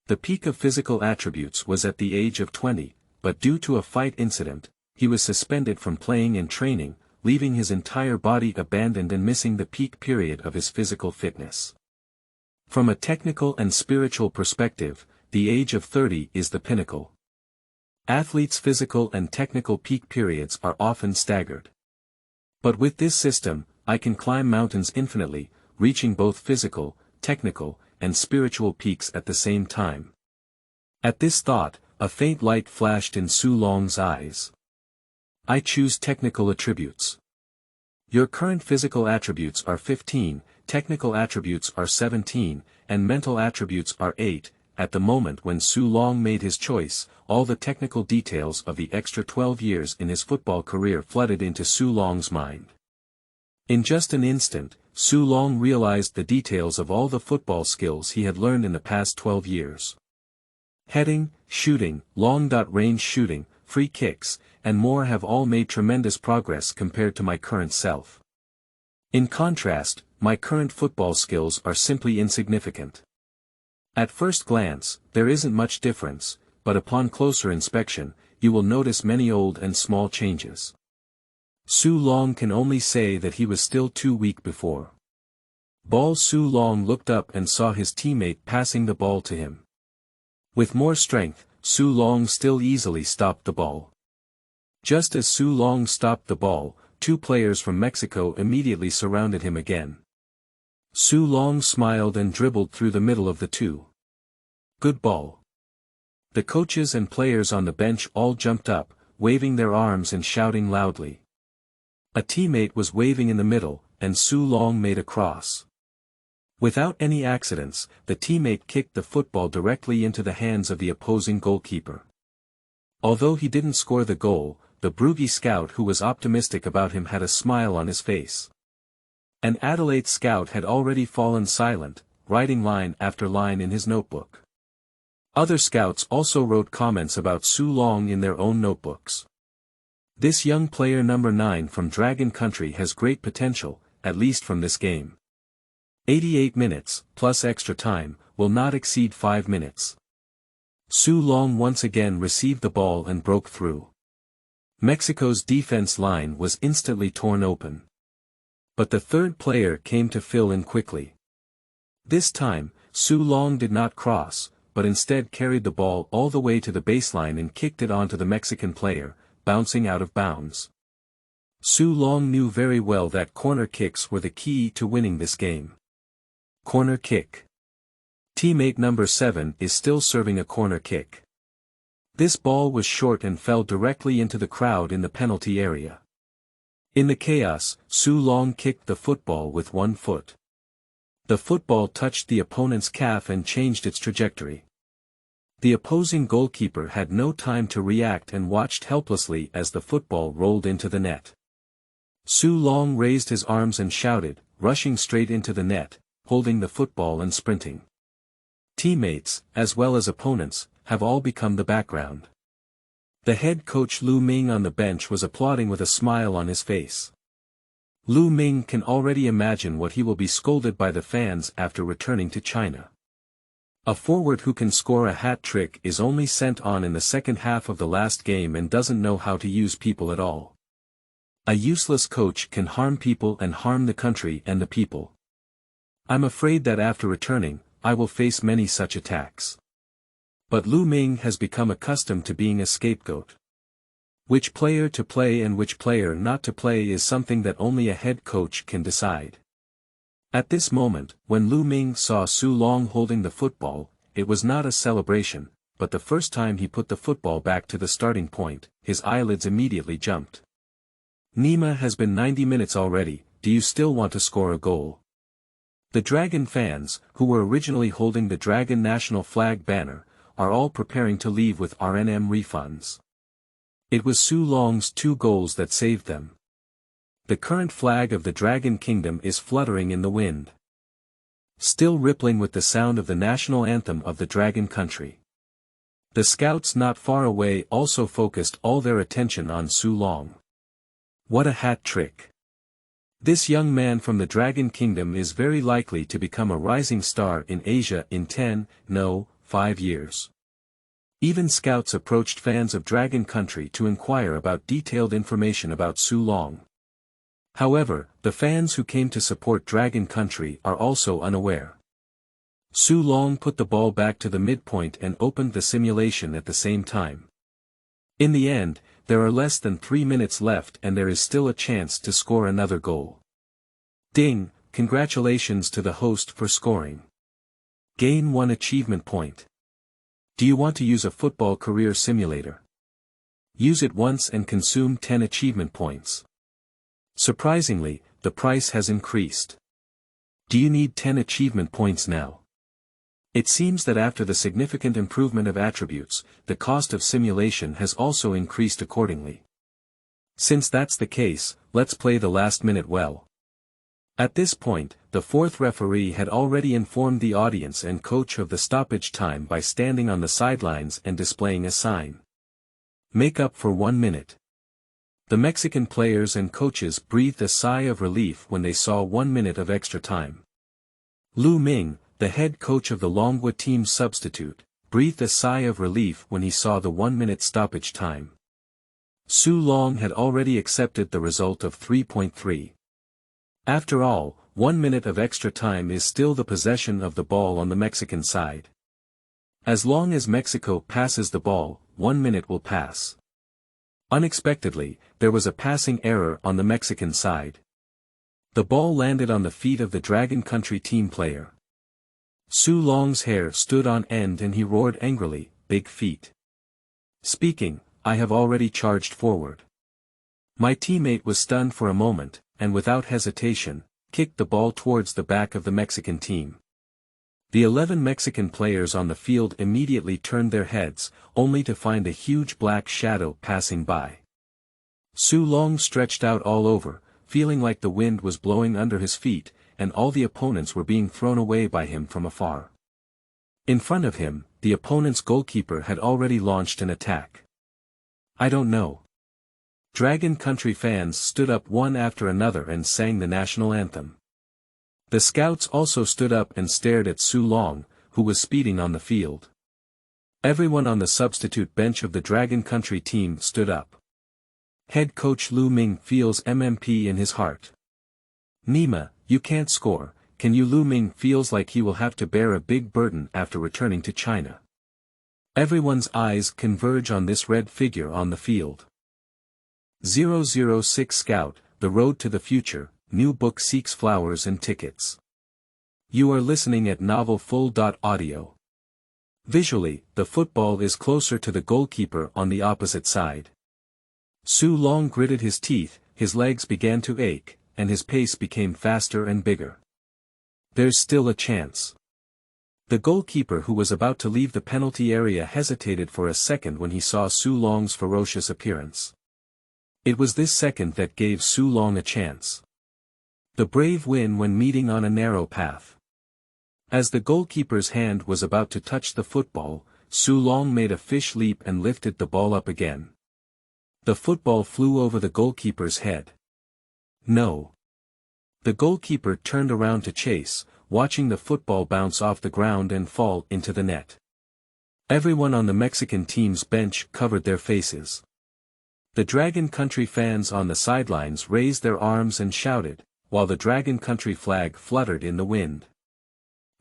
Speaker 1: The peak of physical attributes was at the age of 20, but due to a fight incident, he was suspended from playing and training, leaving his entire body abandoned and missing the peak period of his physical fitness. From a technical and spiritual perspective, the age of 30 is the pinnacle. Athletes' physical and technical peak periods are often staggered. But with this system, I can climb mountains infinitely, reaching both physical, technical, and spiritual peaks at the same time. At this thought, a faint light flashed in Su Long's eyes. I choose technical attributes. Your current physical attributes are 15, technical attributes are 17, and mental attributes are 8. At the moment when Su Long made his choice, all the technical details of the extra 12 years in his football career flooded into Su Long's mind. In just an instant, Su Long realized the details of all the football skills he had learned in the past 12 years. Heading, shooting, long-range shooting, free kicks, and more have all made tremendous progress compared to my current self. In contrast, my current football skills are simply insignificant. At first glance, there isn't much difference, but upon closer inspection, you will notice many old and small changes. Su Long can only say that he was still too weak before. Su Long looked up and saw his teammate passing the ball to him. With more strength, Su Long still easily stopped the ball. Just as Su Long stopped the ball, two players from Mexico immediately surrounded him again. Su Long smiled and dribbled through the middle of the two. Good ball. The coaches and players on the bench all jumped up, waving their arms and shouting loudly. A teammate was waving in the middle, and Su Long made a cross. Without any accidents, the teammate kicked the football directly into the hands of the opposing goalkeeper. Although he didn't score the goal, the Brugge scout who was optimistic about him had a smile on his face. An Adelaide scout had already fallen silent, writing line after line in his notebook. Other scouts also wrote comments about Su Long in their own notebooks. This young player number 9 from Dragon Country has great potential, at least from this game. 88 minutes, plus extra time, will not exceed 5 minutes. Su Long once again received the ball and broke through. Mexico's defense line was instantly torn open. But the third player came to fill in quickly. This time, Su Long did not cross, but instead carried the ball all the way to the baseline and kicked it onto the Mexican player, bouncing out of bounds. Su Long knew very well that corner kicks were the key to winning this game. Corner kick. Teammate number 7 is still serving a corner kick. This ball was short and fell directly into the crowd in the penalty area. In the chaos, Su Long kicked the football with one foot. The football touched the opponent's calf and changed its trajectory. The opposing goalkeeper had no time to react and watched helplessly as the football rolled into the net. Su Long raised his arms and shouted, rushing straight into the net, holding the football and sprinting. Teammates, as well as opponents, have all become the background. The head coach Lu Ming on the bench was applauding with a smile on his face. Lu Ming can already imagine what he will be scolded by the fans after returning to China. A forward who can score a hat trick is only sent on in the second half of the last game and doesn't know how to use people at all. A useless coach can harm people and harm the country and the people. I'm afraid that after returning, I will face many such attacks. But Lu Ming has become accustomed to being a scapegoat. Which player to play and which player not to play is something that only a head coach can decide. At this moment, when Lu Ming saw Su Long holding the football, it was not a celebration, but the first time he put the football back to the starting point, his eyelids immediately jumped. Nima has been 90 minutes already, do you still want to score a goal? The Dragon fans, who were originally holding the Dragon national flag banner, are all preparing to leave with RNM refunds. It was Su Long's 2 goals that saved them. The current flag of the Dragon Kingdom is fluttering in the wind, still rippling with the sound of the national anthem of the Dragon country. The scouts not far away also focused all their attention on Su Long. What a hat trick! This young man from the Dragon Kingdom is very likely to become a rising star in Asia in 5 years. Even scouts approached fans of Dragon Country to inquire about detailed information about Su Long. However, the fans who came to support Dragon Country are also unaware. Su Long put the ball back to the midpoint and opened the simulation at the same time. In the end, there are less than 3 minutes left and there is still a chance to score another goal. Ding, congratulations to the host for scoring. Gain 1 achievement point. Do you want to use a football career simulator? Use it once and consume 10 achievement points. Surprisingly, the price has increased. Do you need 10 achievement points now? It seems that after the significant improvement of attributes, the cost of simulation has also increased accordingly. Since that's the case, let's play the last minute well. At this point, the 4th referee had already informed the audience and coach of the stoppage time by standing on the sidelines and displaying a sign. Make up for 1 minute. The Mexican players and coaches breathed a sigh of relief when they saw 1 minute of extra time. Lu Ming, the head coach of the Longhua team's substitute, breathed a sigh of relief when he saw the 1 minute stoppage time. Su Long had already accepted the result of 3.3. After all, 1 minute of extra time is still the possession of the ball on the Mexican side. As long as Mexico passes the ball, 1 minute will pass. Unexpectedly, there was a passing error on the Mexican side. The ball landed on the feet of the Dragon Country team player. Su Long's hair stood on end and he roared angrily, "Big feet. Speaking, I have already charged forward." My teammate was stunned for a moment, and without hesitation, kicked the ball towards the back of the Mexican team. The 11 Mexican players on the field immediately turned their heads, only to find a huge black shadow passing by. Su Long stretched out all over, feeling like the wind was blowing under his feet, and all the opponents were being thrown away by him from afar. In front of him, the opponent's goalkeeper had already launched an attack. I don't know. Dragon Country fans stood up one after another and sang the national anthem. The scouts also stood up and stared at Su Long, who was speeding on the field. Everyone on the substitute bench of the Dragon Country team stood up. Head coach Lu Ming feels MMP in his heart. Nima, you can't score, can you? Lu Ming feels like he will have to bear a big burden after returning to China. Everyone's eyes converge on this red figure on the field. 006 Scout, The Road to the Future, new book seeks flowers and tickets. You are listening at four.Audio. Visually, the football is closer to the goalkeeper on the opposite side. Su Long gritted his teeth, his legs began to ache, and his pace became faster and bigger. There's still a chance. The goalkeeper who was about to leave the penalty area hesitated for a second when he saw Su Long's ferocious appearance. It was this second that gave Su Long a chance. The brave win when meeting on a narrow path. As the goalkeeper's hand was about to touch the football, Su Long made a fish leap and lifted the ball up again. The football flew over the goalkeeper's head. No. The goalkeeper turned around to chase, watching the football bounce off the ground and fall into the net. Everyone on the Mexican team's bench covered their faces. The Dragon Country fans on the sidelines raised their arms and shouted, while the Dragon Country flag fluttered in the wind.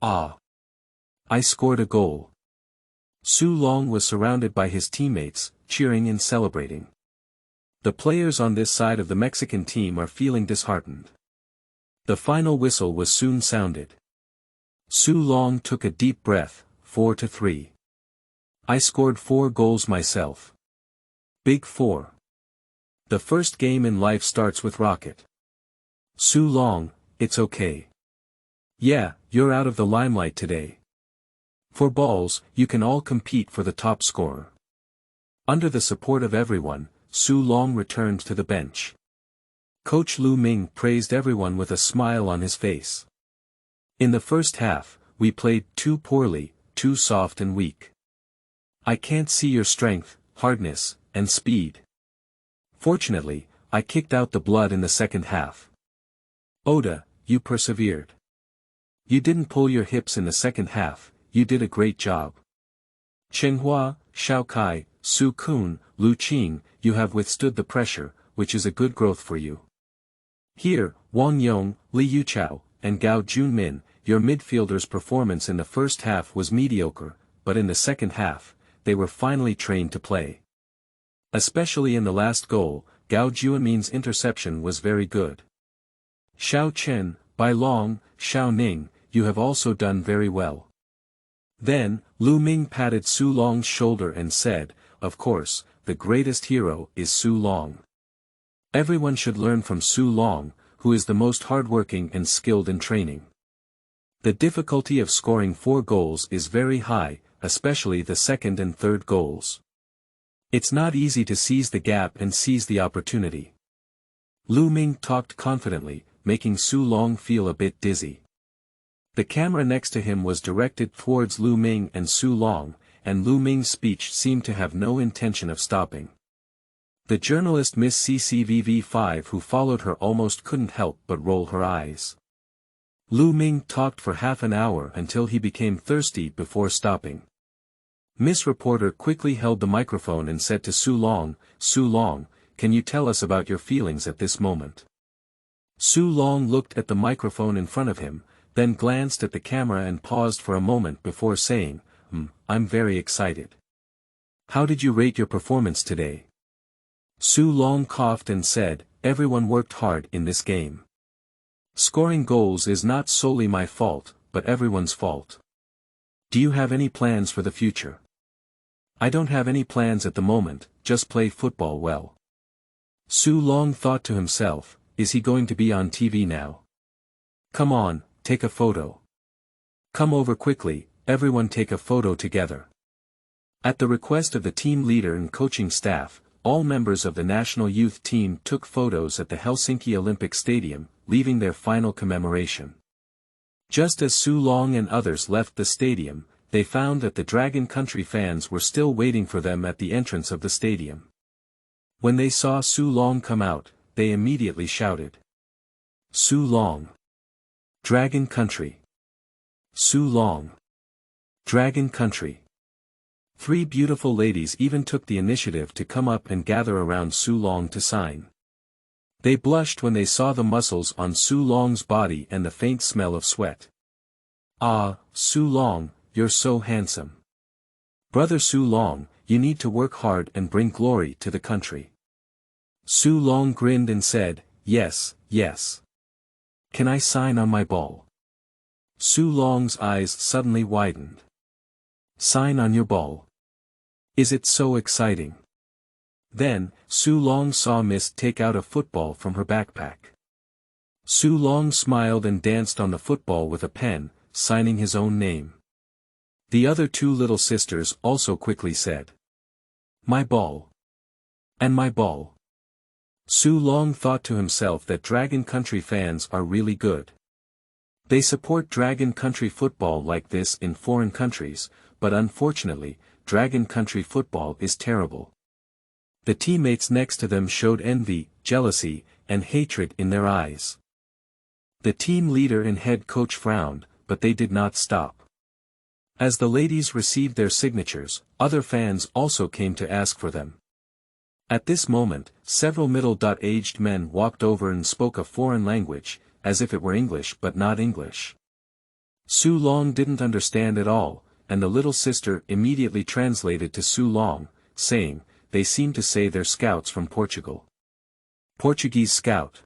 Speaker 1: Ah! I scored a goal. Su Long was surrounded by his teammates, cheering and celebrating. The players on this side of the Mexican team are feeling disheartened. The final whistle was soon sounded. Su Long took a deep breath, 4-3. I scored 4 goals myself. Big 4. The first game in life starts with rocket. Su Long, it's okay. Yeah, you're out of the limelight today. For balls, you can all compete for the top scorer. Under the support of everyone, Su Long returned to the bench. Coach Lu Ming praised everyone with a smile on his face. In the first half, we played too poorly, too soft and weak. I can't see your strength, hardness, and speed. Fortunately, I kicked out the blood in the second half. Oda, you persevered. You didn't pull your hips in the second half, you did a great job. Chenghua, Xiao Kai, Su Kun, Lu Qing, you have withstood the pressure, which is a good growth for you. Here, Wang Yong, Li Yuchao, and Gao Junmin, your midfielders' performance in the first half was mediocre, but in the second half, they were finally trained to play. Especially in the last goal, Gao Junmin's interception was very good. Xiao Chen, Bai Long, Xiao Ning, you have also done very well. Then, Lu Ming patted Su Long's shoulder and said, of course, the greatest hero is Su Long. Everyone should learn from Su Long, who is the most hardworking and skilled in training. The difficulty of scoring 4 goals is very high, especially the second and third goals. It's not easy to seize the gap and seize the opportunity. Lu Ming talked confidently, making Su Long feel a bit dizzy. The camera next to him was directed towards Lu Ming and Su Long, and Lu Ming's speech seemed to have no intention of stopping. The journalist Miss CCVV5 who followed her almost couldn't help but roll her eyes. Lu Ming talked for half an hour until he became thirsty before stopping. Miss Reporter quickly held the microphone and said to Su Long, can you tell us about your feelings at this moment? Su Long looked at the microphone in front of him, then glanced at the camera and paused for a moment before saying, I'm very excited. How did you rate your performance today? Su Long coughed and said, everyone worked hard in this game. Scoring goals is not solely my fault, but everyone's fault. Do you have any plans for the future? I don't have any plans at the moment, just play football well. Su Long thought to himself, is he going to be on TV now? Come on, take a photo. Come over quickly, everyone take a photo together. At the request of the team leader and coaching staff, all members of the national youth team took photos at the Helsinki Olympic Stadium, leaving their final commemoration. Just as Su Long and others left the stadium, they found that the Dragon Country fans were still waiting for them at the entrance of the stadium. When they saw Su Long come out, they immediately shouted. Su Long. Dragon Country. Su Long. Dragon Country. 3 beautiful ladies even took the initiative to come up and gather around Su Long to sign. They blushed when they saw the muscles on Su Long's body and the faint smell of sweat. Ah, Su Long, you're so handsome. Brother Su Long, you need to work hard and bring glory to the country. Su Long grinned and said, yes, yes. Can I sign on my ball? Su Long's eyes suddenly widened. Sign on your ball? Is it so exciting? Then, Su Long saw Miss take out a football from her backpack. Su Long smiled and danced on the football with a pen, signing his own name. The other two little sisters also quickly said, my ball. And my ball. Su Long thought to himself that Dragon Country fans are really good. They support Dragon Country football like this in foreign countries, but unfortunately, Dragon Country football is terrible. The teammates next to them showed envy, jealousy, and hatred in their eyes. The team leader and head coach frowned, but they did not stop. As the ladies received their signatures, other fans also came to ask for them. At this moment, several middle-aged men walked over and spoke a foreign language, as if it were English but not English. Su Long didn't understand at all, and the little sister immediately translated to Su Long, saying, they seem to say they're scouts from Portugal. Portuguese scout.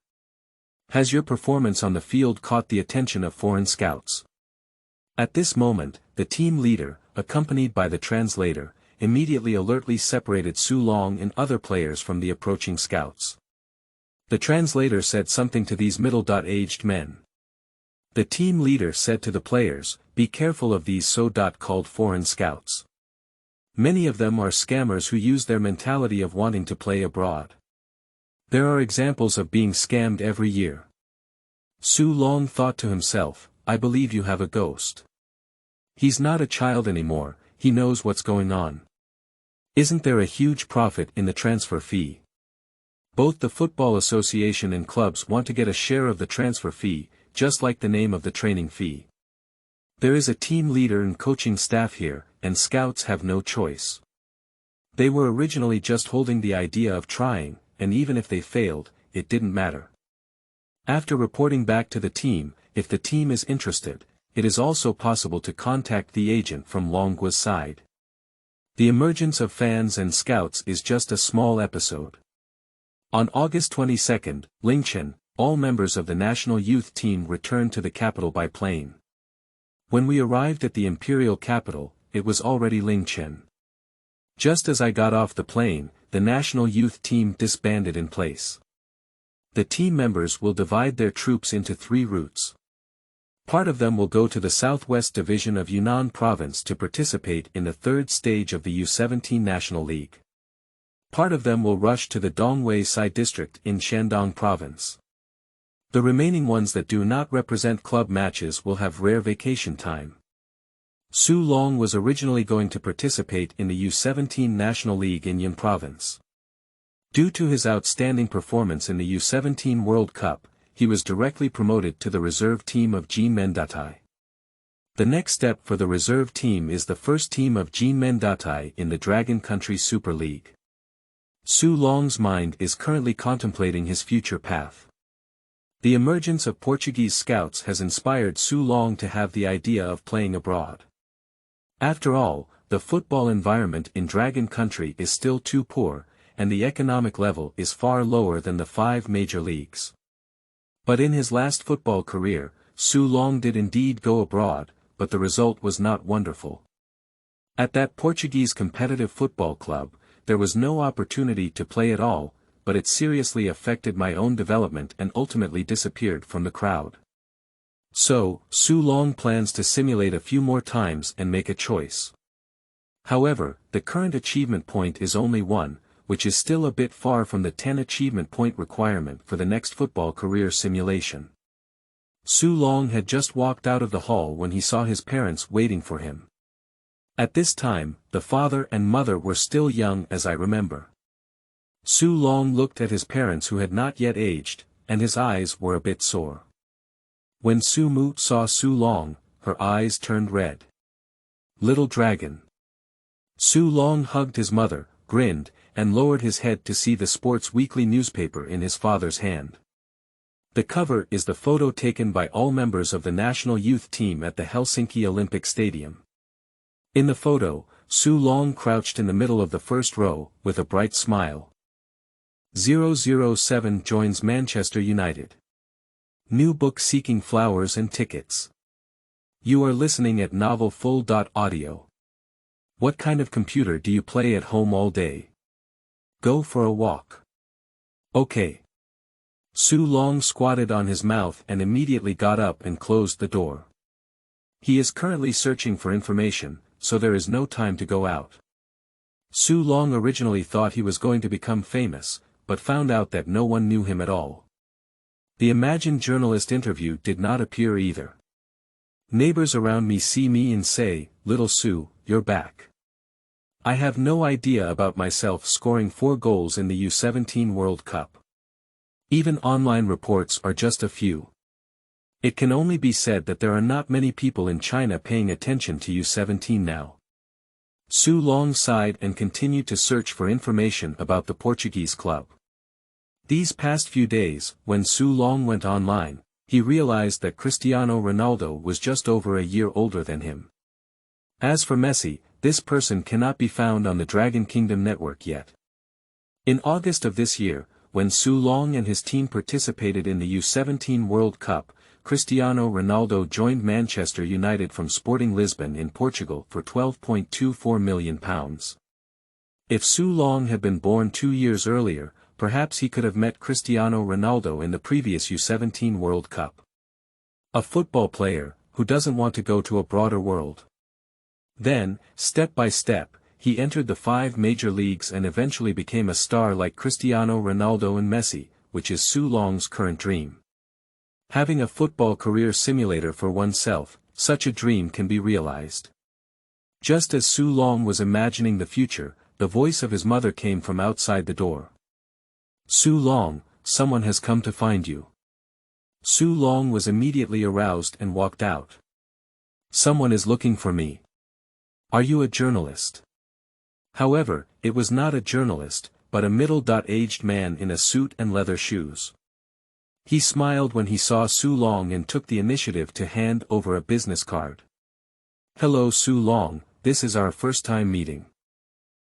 Speaker 1: Has your performance on the field caught the attention of foreign scouts? At this moment, the team leader, accompanied by the translator, immediately alertly separated Su Long and other players from the approaching scouts. The translator said something to these middle-aged men. The team leader said to the players, be careful of these so-called foreign scouts. Many of them are scammers who use their mentality of wanting to play abroad. There are examples of being scammed every year. Su Long thought to himself, I believe you have a ghost. He's not a child anymore, he knows what's going on. Isn't there a huge profit in the transfer fee? Both the Football Association and clubs want to get a share of the transfer fee, just like the name of the training fee. There is a team leader and coaching staff here, and scouts have no choice. They were originally just holding the idea of trying, and even if they failed, it didn't matter. After reporting back to the team, if the team is interested, it is also possible to contact the agent from Longgua's side. The emergence of fans and scouts is just a small episode. On August 22, Lingchen, all members of the national youth team returned to the capital by plane. When we arrived at the imperial capital, it was already Lingchen. Just as I got off the plane, the national youth team disbanded in place. The team members will divide their troops into 3 routes. Part of them will go to the Southwest Division of Yunnan Province to participate in the 3rd stage of the U17 National League. Part of them will rush to the Dongwei Sai District in Shandong Province. The remaining ones that do not represent club matches will have rare vacation time. Su Long was originally going to participate in the U17 National League in Yun Province. Due to his outstanding performance in the U17 World Cup, he was directly promoted to the reserve team of Jinmen Datai. The next step for the reserve team is the first team of Jinmen Datai in the Dragon Country Super League. Su Long's mind is currently contemplating his future path. The emergence of Portuguese scouts has inspired Su Long to have the idea of playing abroad. After all, the football environment in Dragon Country is still too poor, and the economic level is far lower than the 5 major leagues. But in his last football career, Su Long did indeed go abroad, but the result was not wonderful. At that Portuguese competitive football club, there was no opportunity to play at all, but it seriously affected my own development and ultimately disappeared from the crowd. So, Su Long plans to simulate a few more times and make a choice. However, the current achievement point is only 1, which is still a bit far from the 10 achievement point requirement for the next football career simulation. Su Long had just walked out of the hall when he saw his parents waiting for him. At this time, the father and mother were still young as I remember. Su Long looked at his parents who had not yet aged, and his eyes were a bit sore. When Su Mu saw Su Long, her eyes turned red. Little dragon. Su Long hugged his mother, grinned, and lowered his head to see the sports weekly newspaper in his father's hand. The cover is the photo taken by all members of the national youth team at the Helsinki Olympic Stadium. In the photo, Su Long crouched in the middle of the first row, with a bright smile. 007 joins Manchester United. New book seeking flowers and tickets. You are listening at Novel four.Audio. What kind of computer do you play at home all day? Go for a walk. Okay. Su Long squatted on his mouth and immediately got up and closed the door. He is currently searching for information, so there is no time to go out. Su Long originally thought he was going to become famous, but found out that no one knew him at all. The imagined journalist interview did not appear either. Neighbors around me see me and say, "Little Su, you're back." I have no idea about myself scoring 4 goals in the U17 World Cup. Even online reports are just a few. It can only be said that there are not many people in China paying attention to U17 now. Su Long sighed and continued to search for information about the Portuguese club. These past few days, when Su Long went online, he realized that Cristiano Ronaldo was just over a year older than him. As for Messi, this person cannot be found on the Dragon Kingdom network yet. In August of this year, when Su Long and his team participated in the U17 World Cup, Cristiano Ronaldo joined Manchester United from Sporting Lisbon in Portugal for £12.24 million. If Su Long had been born 2 years earlier, perhaps he could have met Cristiano Ronaldo in the previous U17 World Cup. A football player, who doesn't want to go to a broader world. Then, step by step, he entered the 5 major leagues and eventually became a star like Cristiano Ronaldo and Messi, which is Su Long's current dream. Having a football career simulator for oneself, such a dream can be realized. Just as Su Long was imagining the future, the voice of his mother came from outside the door. "Su Long, someone has come to find you." Su Long was immediately aroused and walked out. "Someone is looking for me. Are you a journalist?" However, it was not a journalist, but a middle-aged man in a suit and leather shoes. He smiled when he saw Su Long and took the initiative to hand over a business card. "Hello Su Long, this is our first time meeting.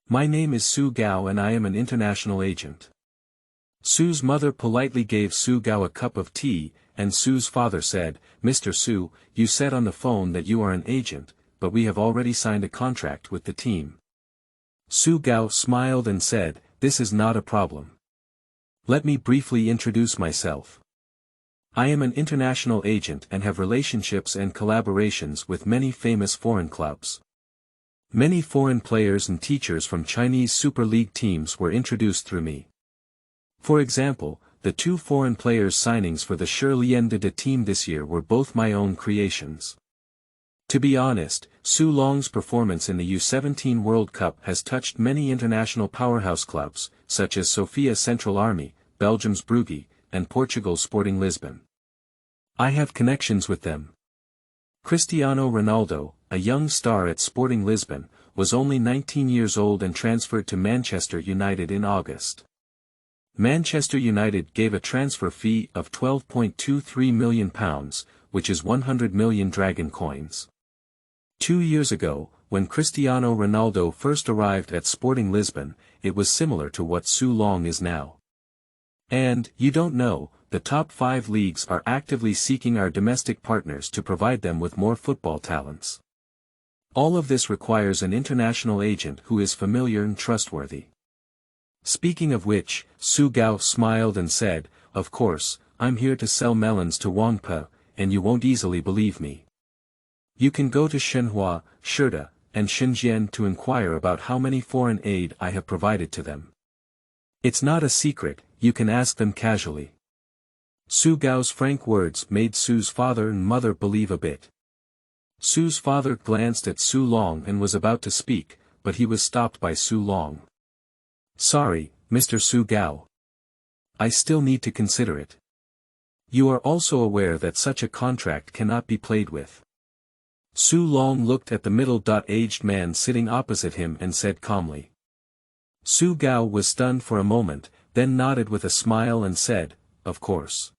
Speaker 1: My name is Su Gao and I am an international agent." Su's mother politely gave Su Gao a cup of tea, and Su's father said, "Mr. Su, you said on the phone that you are an agent, but we have already signed a contract with the team." Su Gao smiled and said, "This is not a problem. Let me briefly introduce myself. I am an international agent and have relationships and collaborations with many famous foreign clubs. Many foreign players and teachers from Chinese Super League teams were introduced through me. For example, the 2 foreign players' signings for the Jinmen Datai team this year were both my own creations." To be honest, Su Long's performance in the U17 World Cup has touched many international powerhouse clubs, such as Sofia Central Army, Belgium's Brugge, and Portugal's Sporting Lisbon. I have connections with them. Cristiano Ronaldo, a young star at Sporting Lisbon, was only 19 years old and transferred to Manchester United in August. Manchester United gave a transfer fee of £12.23 million, which is 100 million dragon coins. 2 years ago, when Cristiano Ronaldo first arrived at Sporting Lisbon, it was similar to what Su Long is now. And, you don't know, the top 5 leagues are actively seeking our domestic partners to provide them with more football talents. All of this requires an international agent who is familiar and trustworthy. Speaking of which, Su Gao smiled and said, "Of course, I'm here to sell melons to Wang Pe, and you won't easily believe me. You can go to Shenhua, Shida, and Shenzhen to inquire about how many foreign aid I have provided to them. It's not a secret, you can ask them casually." Su Gao's frank words made Su's father and mother believe a bit. Su's father glanced at Su Long and was about to speak, but he was stopped by Su Long. "Sorry, Mr. Su Gao. I still need to consider it. You are also aware that such a contract cannot be played with." Su Long looked at the middle-aged man sitting opposite him and said calmly. Su Gao was stunned for a moment, then nodded with a smile and said, "Of course."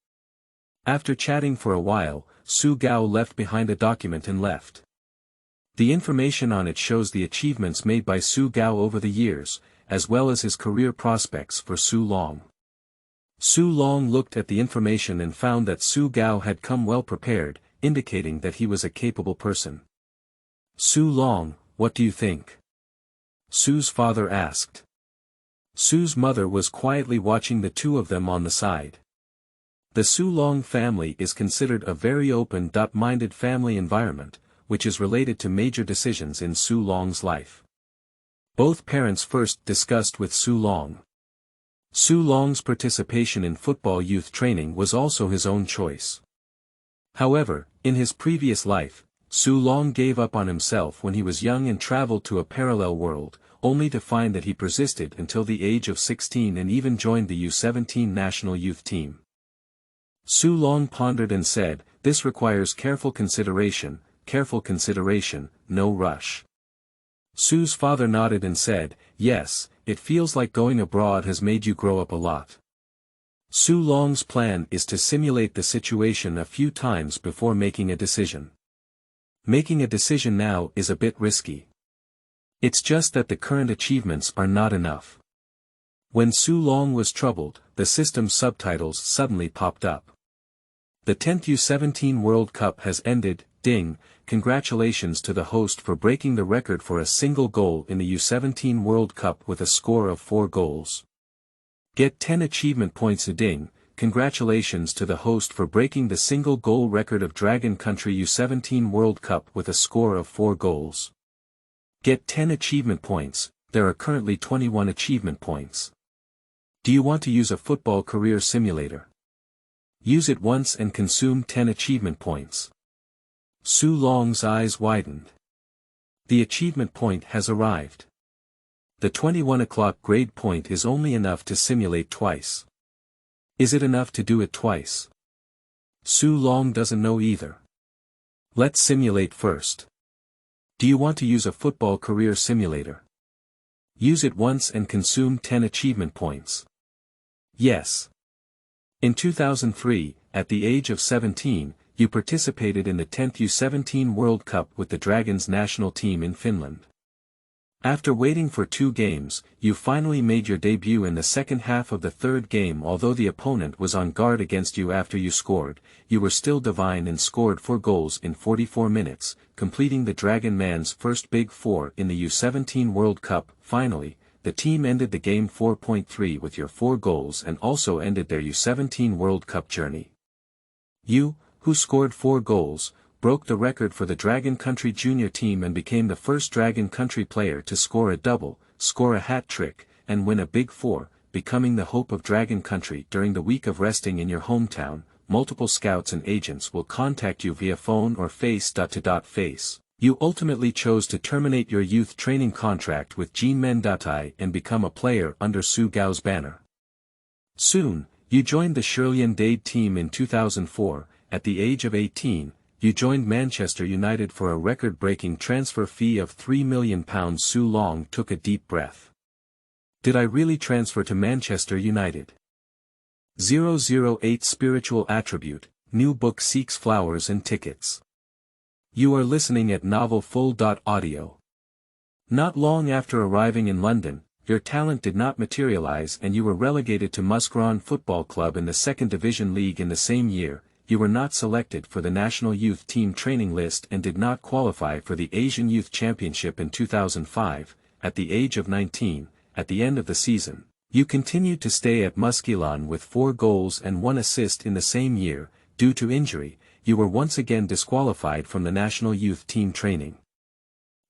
Speaker 1: After chatting for a while, Su Gao left behind a document and left. The information on it shows the achievements made by Su Gao over the years, as well as his career prospects for Su Long. Su Long looked at the information and found that Su Gao had come well prepared, indicating that he was a capable person. Su Long, what do you think? Su's father asked. Su's mother was quietly watching the two of them on the side. The Su Long family is considered a very open-minded family environment, which is related to major decisions in Su Long's life. Both parents first discussed with Su Long. Su Long's participation in football youth training was also his own choice. However, in his previous life, Su Long gave up on himself when he was young and traveled to a parallel world, only to find that he persisted until the age of 16 and even joined the U17 national youth team. Su Long pondered and said, "This requires careful consideration, no rush." Su's father nodded and said, "Yes, it feels like going abroad has made you grow up a lot." Su Long's plan is to simulate the situation a few times before making a decision. Making a decision now is a bit risky. It's just that the current achievements are not enough. When Su Long was troubled, the system's subtitles suddenly popped up. The 10th U17 World Cup has ended, ding, congratulations to the host for breaking the record for a single goal in the U17 World Cup with a score of 4 goals. Get 10 achievement points a ding, congratulations to the host for breaking the single goal record of Dragon Country U17 World Cup with a score of 4 goals. Get 10 achievement points, there are currently 21 achievement points. Do you want to use a football career simulator? Use it once and consume 10 achievement points. Su Long's eyes widened. The achievement point has arrived. The 21 o'clock grade point is only enough to simulate twice. Is it enough to do it twice? Su Long doesn't know either. Let's simulate first. Do you want to use a football career simulator? Use it once and consume 10 achievement points. Yes. In 2003, at the age of 17, you participated in the 10th U17 World Cup with the Dragons national team in Finland. After waiting for 2 games, you finally made your debut in the second half of the third game. Although the opponent was on guard against you after you scored, you were still divine and scored 4 goals in 44 minutes, completing the Dragon man's first Big Four in the U17 World Cup. Finally, the team ended the game 4.3 with your 4 goals and also ended their U17 World Cup journey. You, who scored 4 goals, broke the record for the Dragon Country junior team and became the first Dragon Country player to score a double, score a hat-trick, and win a Big Four, becoming the hope of Dragon Country. During the week of resting in your hometown, multiple scouts and agents will contact you via phone or face-to-face. You ultimately chose to terminate your youth training contract with Jinmen Datai and become a player under Su Gao's banner. Soon, you joined the Shirlian Datai team in 2004. At the age of 18, you joined Manchester United for a record-breaking transfer fee of £3 million. Su Long took a deep breath. Did I really transfer to Manchester United? 008 Spiritual Attribute, new book seeks flowers and tickets. You are listening at four.Audio. Not long after arriving in London, your talent did not materialize and you were relegated to Musgraven Football Club in the 2nd Division League. In the same year, you were not selected for the national youth team training list and did not qualify for the Asian Youth Championship in 2005. At the age of 19, at the end of the season, you continued to stay at Musgraven with 4 goals and 1 assist. In the same year, due to injury, you were once again disqualified from the national youth team training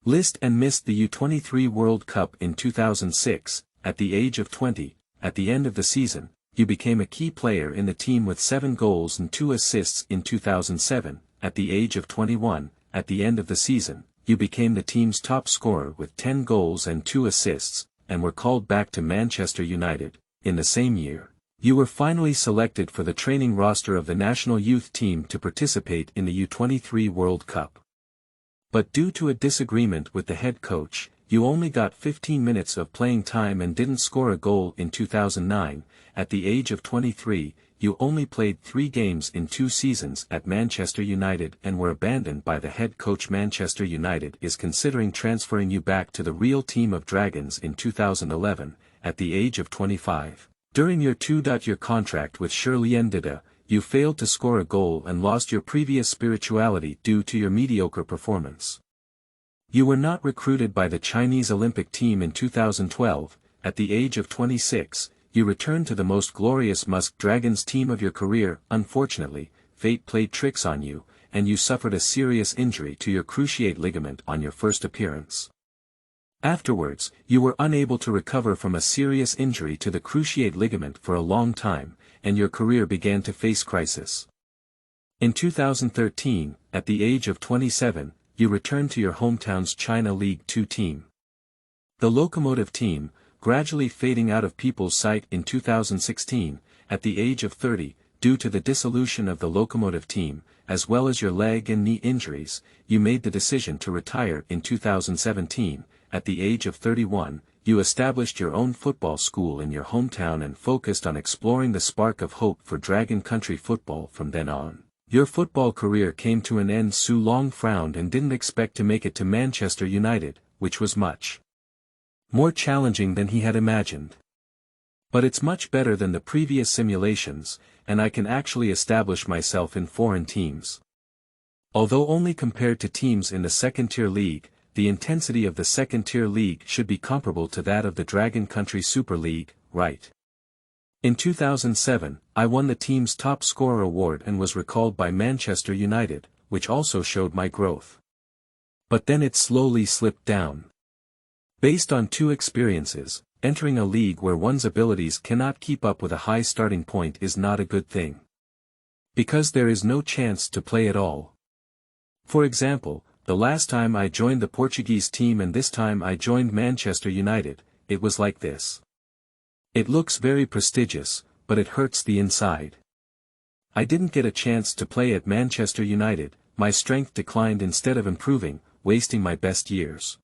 Speaker 1: list and missed the U23 World Cup in 2006. At the age of 20, at the end of the season, you became a key player in the team with 7 goals and 2 assists. In 2007, at the age of 21, at the end of the season, you became the team's top scorer with 10 goals and 2 assists, and were called back to Manchester United. In the same year, you were finally selected for the training roster of the national youth team to participate in the U23 World Cup. But due to a disagreement with the head coach, you only got 15 minutes of playing time and didn't score a goal. In 2009, at the age of 23, you only played 3 games in 2 seasons at Manchester United and were abandoned by the head coach. Manchester United is considering transferring you back to the real team of Dragons in 2011, at the age of 25. During your 2-year contract with Shirley, you failed to score a goal and lost your previous spirituality due to your mediocre performance. You were not recruited by the Chinese Olympic team in 2012, at the age of 26, you returned to the most glorious Musk Dragons team of your career. Unfortunately, fate played tricks on you, and you suffered a serious injury to your cruciate ligament on your first appearance. Afterwards, you were unable to recover from a serious injury to the cruciate ligament for a long time, and your career began to face crisis. In 2013, at the age of 27, you returned to your hometown's China League 2 team. The Locomotive team, gradually fading out of people's sight in 2016, at the age of 30, due to the dissolution of the Locomotive team, as well as your leg and knee injuries, you made the decision to retire in 2017, at the age of 31, you established your own football school in your hometown and focused on exploring the spark of hope for Dragon Country football from then on. Your football career came to an end. Su Long frowned and didn't expect to make it to Manchester United, which was much more challenging than he had imagined. But it's much better than the previous simulations, and I can actually establish myself in foreign teams. Although only compared to teams in the second-tier league, the intensity of the second-tier league should be comparable to that of the Dragon Country Super League, right? In 2007, I won the team's top scorer award and was recalled by Manchester United, which also showed my growth. But then it slowly slipped down. Based on 2 experiences, entering a league where one's abilities cannot keep up with a high starting point is not a good thing. Because there is no chance to play at all. For example, the last time I joined the Portuguese team and this time I joined Manchester United, it was like this. It looks very prestigious, but it hurts the inside. I didn't get a chance to play at Manchester United, my strength declined instead of improving, wasting my best years.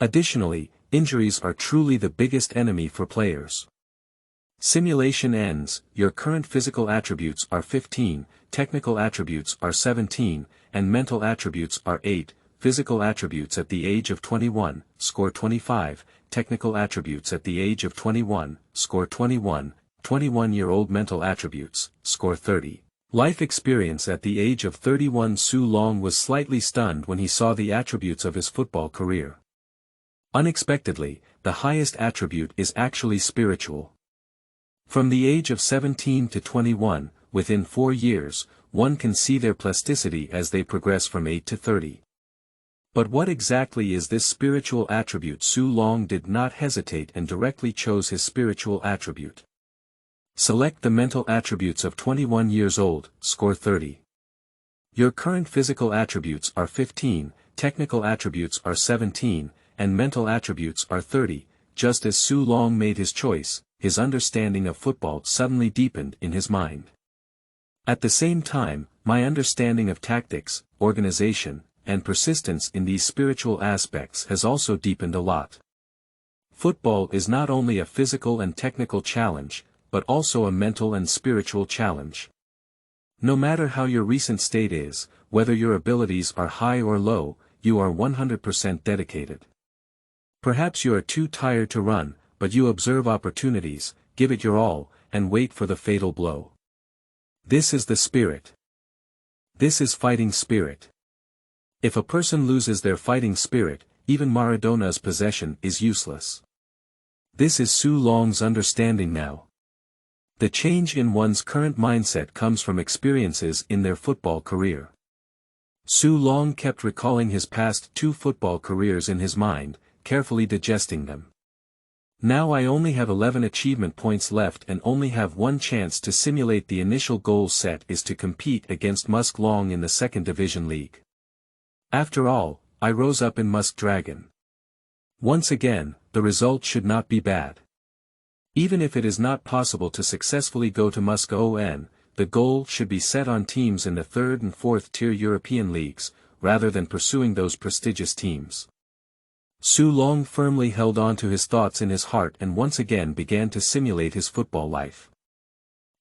Speaker 1: Additionally, injuries are truly the biggest enemy for players. Simulation ends, your current physical attributes are 15, technical attributes are 17, and mental attributes are 8, physical attributes at the age of 21, score 25, technical attributes at the age of 21, score 21, 21-year-old mental attributes, score 30. Life experience at the age of 31. Su Long was slightly stunned when he saw the attributes of his football career. Unexpectedly, the highest attribute is actually spiritual. From the age of 17 to 21, within 4 years, one can see their plasticity as they progress from 8 to 30. But what exactly is this spiritual attribute? Su Long did not hesitate and directly chose his spiritual attribute. Select the mental attributes of 21 years old, score 30. Your current physical attributes are 15, technical attributes are 17, and mental attributes are 30. Just as Su Long made his choice, his understanding of football suddenly deepened in his mind. At the same time, my understanding of tactics, organization, and persistence in these spiritual aspects has also deepened a lot. Football is not only a physical and technical challenge, but also a mental and spiritual challenge. No matter how your recent state is, whether your abilities are high or low, you are 100% dedicated. Perhaps you are too tired to run, but you observe opportunities, give it your all, and wait for the fatal blow. This is the spirit. This is fighting spirit. If a person loses their fighting spirit, even Maradona's possession is useless. This is Su Long's understanding now. The change in one's current mindset comes from experiences in their football career. Su Long kept recalling his past 2 football careers in his mind, carefully digesting them. Now I only have 11 achievement points left and only have 1 chance to simulate. The initial goal set is to compete against Musk Long in the 2nd Division League. After all, I rose up in Musk Dragon. Once again, the result should not be bad. Even if it is not possible to successfully go to Musk On, the goal should be set on teams in the 3rd and 4th tier European leagues, rather than pursuing those prestigious teams. Su Long firmly held on to his thoughts in his heart and once again began to simulate his football life.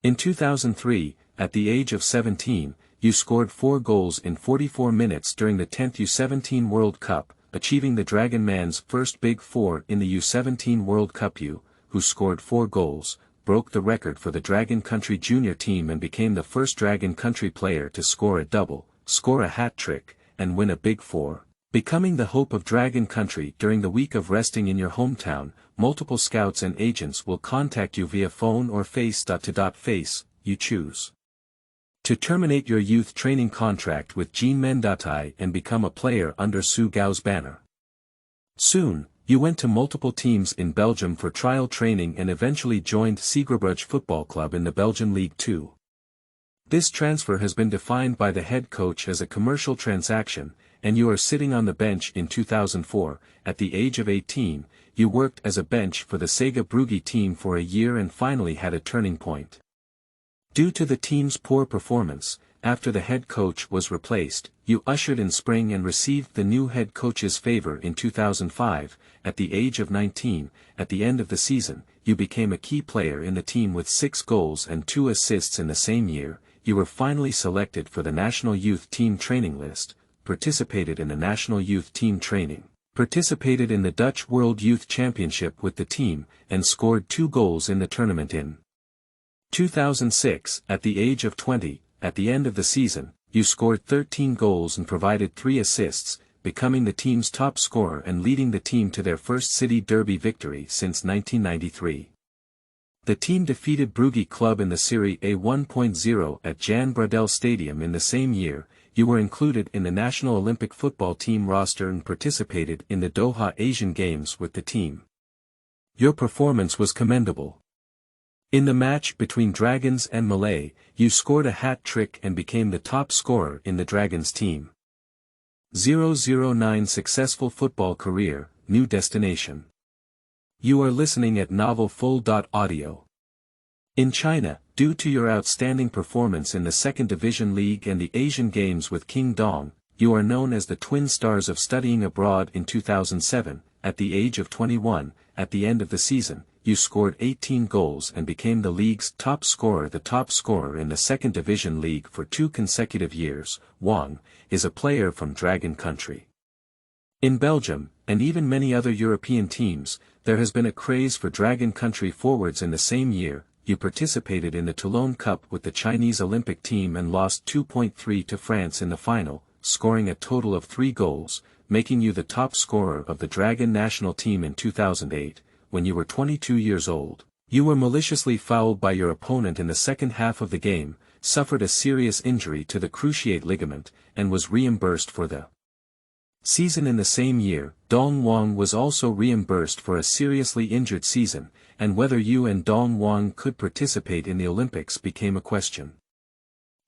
Speaker 1: In 2003, at the age of 17, you scored 4 goals in 44 minutes during the 10th U17 World Cup, achieving the Dragon Man's first Big Four in the U17 World Cup. You, who scored 4 goals, broke the record for the Dragon Country junior team and became the first Dragon Country player to score a double, score a hat-trick, and win a Big Four. Becoming the hope of Dragon Country during the week of resting in your hometown, multiple scouts and agents will contact you via phone or face-to-face, you choose to terminate your youth training contract with Jinmen Datai and become a player under Su Gao's banner. Soon, you went to multiple teams in Belgium for trial training and eventually joined Seagrabruch Football Club in the Belgian League 2. This transfer has been defined by the head coach as a commercial transaction, and you are sitting on the bench in 2004. At the age of 18, you worked as a bench for the Sega Brugge team for a year and finally had a turning point. Due to the team's poor performance, after the head coach was replaced, you ushered in spring and received the new head coach's favor in 2005. At the age of 19, at the end of the season, you became a key player in the team with 6 goals and 2 assists in the same year. You were finally selected for the national youth team training list, participated in the national youth team training, participated in the Dutch World Youth Championship with the team, and scored 2 goals in the tournament in 2006. At the age of 20, at the end of the season, you scored 13 goals and provided 3 assists, becoming the team's top scorer and leading the team to their first city derby victory since 1993. The team defeated Brugge Club in the Serie A 1.0 at Jan Bradel Stadium in the same year. You were included in the national Olympic football team roster and participated in the Doha Asian Games with the team. Your performance was commendable. In the match between Dragons and Malay, you scored a hat-trick and became the top scorer in the Dragons team. 009 Successful football career, new destination. You are listening at Novel four.Audio. In China, due to your outstanding performance in the Second Division League and the Asian Games with King Dong, you are known as the Twin Stars of Studying Abroad. In 2007, at the age of 21, at the end of the season, you scored 18 goals and became the league's top scorer. The top scorer in the Second Division League for 2 consecutive years, Wang, is a player from Dragon Country. In Belgium, and even many other European teams, there has been a craze for Dragon Country forwards. In the same year, you participated in the Toulon Cup with the Chinese Olympic team and lost 2-3 to France in the final, scoring a total of 3 goals, making you the top scorer of the Dragon national team. In 2008, when you were 22 years old, you were maliciously fouled by your opponent in the second half of the game, suffered a serious injury to the cruciate ligament, and was reimbursed for the season. In the same year, Dong Wang was also reimbursed for a seriously injured season, and whether you and Dong Wang could participate in the Olympics became a question.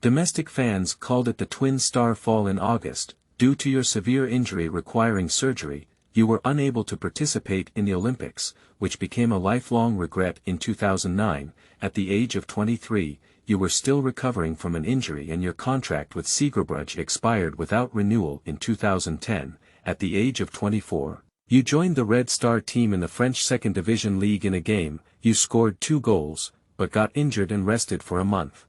Speaker 1: Domestic fans called it the Twin Star Fall. In August, due to your severe injury requiring surgery, you were unable to participate in the Olympics, which became a lifelong regret. In 2009, at the age of 23, you were still recovering from an injury and your contract with Seagrabruch expired without renewal. In 2010, at the age of 24, you joined the Red Star team in the French Second Division League. In a game, you scored 2 goals, but got injured and rested for a month.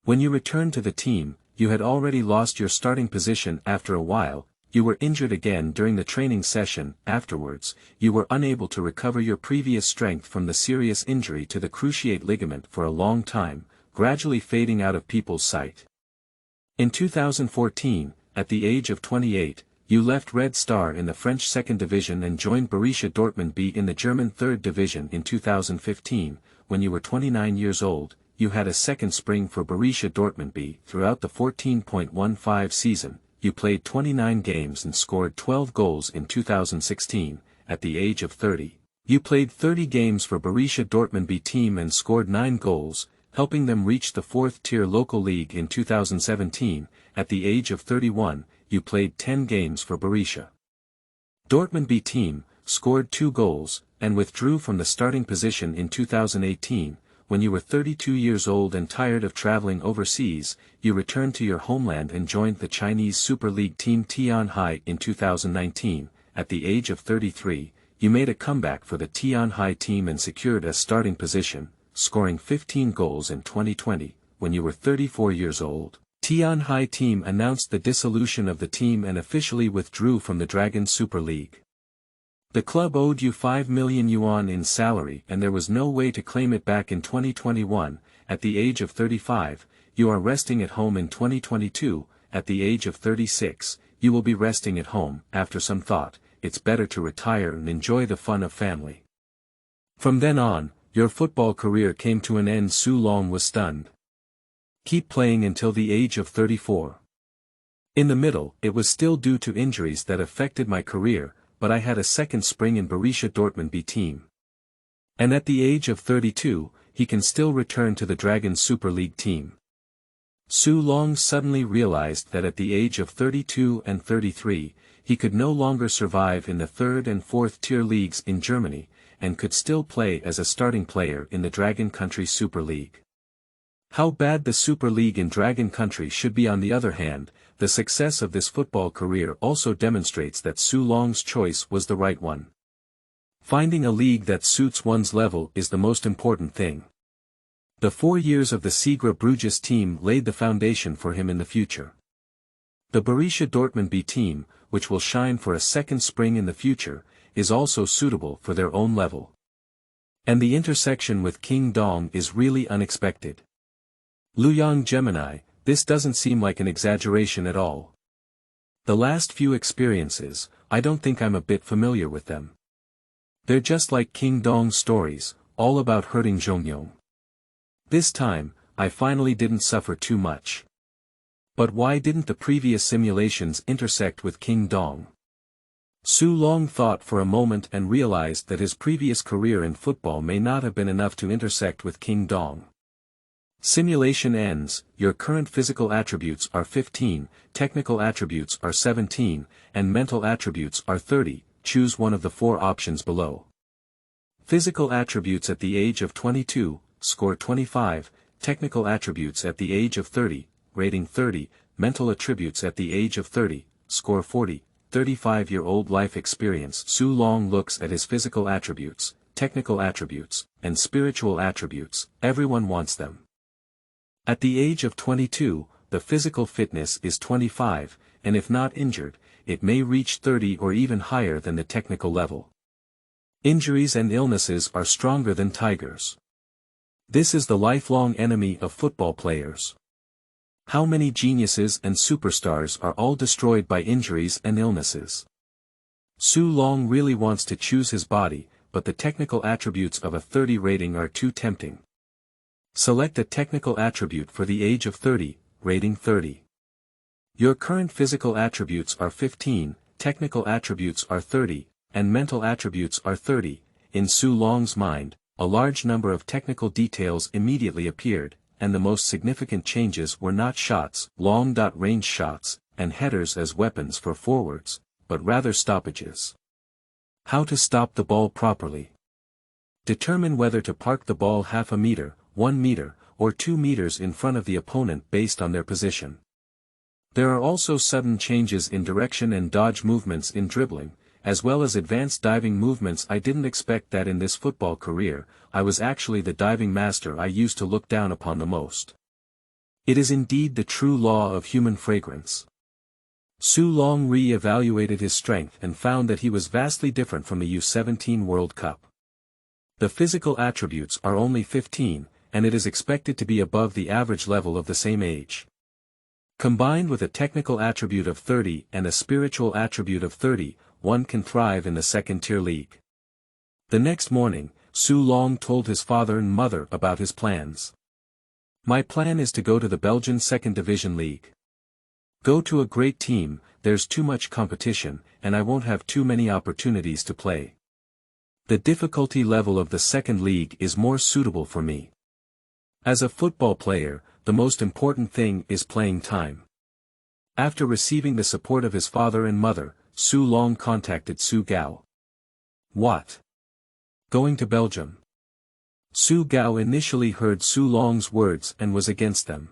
Speaker 1: When you returned to the team, you had already lost your starting position. After a while, you were injured again during the training session. Afterwards, you were unable to recover your previous strength from the serious injury to the cruciate ligament for a long time, gradually fading out of people's sight. In 2014, at the age of 28, you left Red Star in the French Second Division and joined Borussia Dortmund B in the German Third Division. In 2015, when you were 29 years old, you had a second spring for Borussia Dortmund B. Throughout the 14.15 season, you played 29 games and scored 12 goals. In 2016, at the age of 30, you played 30 games for Borussia Dortmund B team and scored 9 goals, helping them reach the 4th-tier local league. In 2017, at the age of 31, you played 10 games for Borussia Dortmund B team, scored 2 goals, and withdrew from the starting position. In 2018, when you were 32 years old and tired of traveling overseas, you returned to your homeland and joined the Chinese Super League team Tianhai. In 2019, at the age of 33, you made a comeback for the Tianhai team and secured a starting position, scoring 15 goals in 2020, when you were 34 years old. Tianhai team announced the dissolution of the team and officially withdrew from the Dragon Super League. The club owed you 5 million yuan in salary and there was no way to claim it back in 2021, at the age of 35, you are resting at home in 2022, at the age of 36, you will be resting at home. After some thought, it's better to retire and enjoy the fun of family. From then on, your football career came to an end. Su Long was stunned. Keep playing until the age of 34. In the middle, it was still due to injuries that affected my career, but I had a second spring in Borussia Dortmund B team. And at the age of 32, he can still return to the Dragon Super League team. Su Long suddenly realized that at the age of 32 and 33, he could no longer survive in the third and fourth tier leagues in Germany, and could still play as a starting player in the Dragon Country Super League. How bad the Super League in Dragon Country should be. On the other hand, the success of this football career also demonstrates that Su Long's choice was the right one. Finding a league that suits one's level is the most important thing. The 4 years of the Sigra Bruges team laid the foundation for him in the future. The Borussia Dortmund B team, which will shine for a second spring in the future, is also suitable for their own level. And the intersection with King Dong is really unexpected. Luyang Gemini, this doesn't seem like an exaggeration at all. The last few experiences, I don't think I'm a bit familiar with them. They're just like King Dong's stories, all about hurting Zhongyong. This time, I finally didn't suffer too much. But why didn't the previous simulations intersect with King Dong? Su Long thought for a moment and realized that his previous career in football may not have been enough to intersect with King Dong. Simulation ends. Your current physical attributes are 15, technical attributes are 17, and mental attributes are 30, choose one of the 4 options below. Physical attributes at the age of 22, score 25, technical attributes at the age of 30, rating 30, mental attributes at the age of 30, score 40, 35-year-old life experience. Su Long looks at his physical attributes, technical attributes, and spiritual attributes. Everyone wants them. At the age of 22, the physical fitness is 25, and if not injured, it may reach 30 or even higher than the technical level. Injuries and illnesses are stronger than tigers. This is the lifelong enemy of football players. How many geniuses and superstars are all destroyed by injuries and illnesses? Su Long really wants to choose his body, but the technical attributes of a 30 rating are too tempting. Select a technical attribute for the age of 30, rating 30. Your current physical attributes are 15, technical attributes are 30, and mental attributes are 30. In Su Long's mind, a large number of technical details immediately appeared, and the most significant changes were not shots, long-range shots, and headers as weapons for forwards, but rather stoppages. How to stop the ball properly. Determine whether to park the ball half a meter, 1 meter, or 2 meters in front of the opponent based on their position. There are also sudden changes in direction and dodge movements in dribbling, as well as advanced diving movements. I didn't expect that in this football career. I was actually the diving master I used to look down upon the most. It is indeed the true law of human fragrance. Su Long re-evaluated his strength and found that he was vastly different from the U17 World Cup. The physical attributes are only 15, and it is expected to be above the average level of the same age. Combined with a technical attribute of 30 and a spiritual attribute of 30, one can thrive in the second-tier league. The next morning, Su Long told his father and mother about his plans. My plan is to go to the Belgian Second Division League. Go to a great team, there's too much competition, and I won't have too many opportunities to play. The difficulty level of the second league is more suitable for me. As a football player, the most important thing is playing time. After receiving the support of his father and mother, Su Long contacted Su Gao. What? Going to Belgium? Su Gao initially heard Su Long's words and was against them.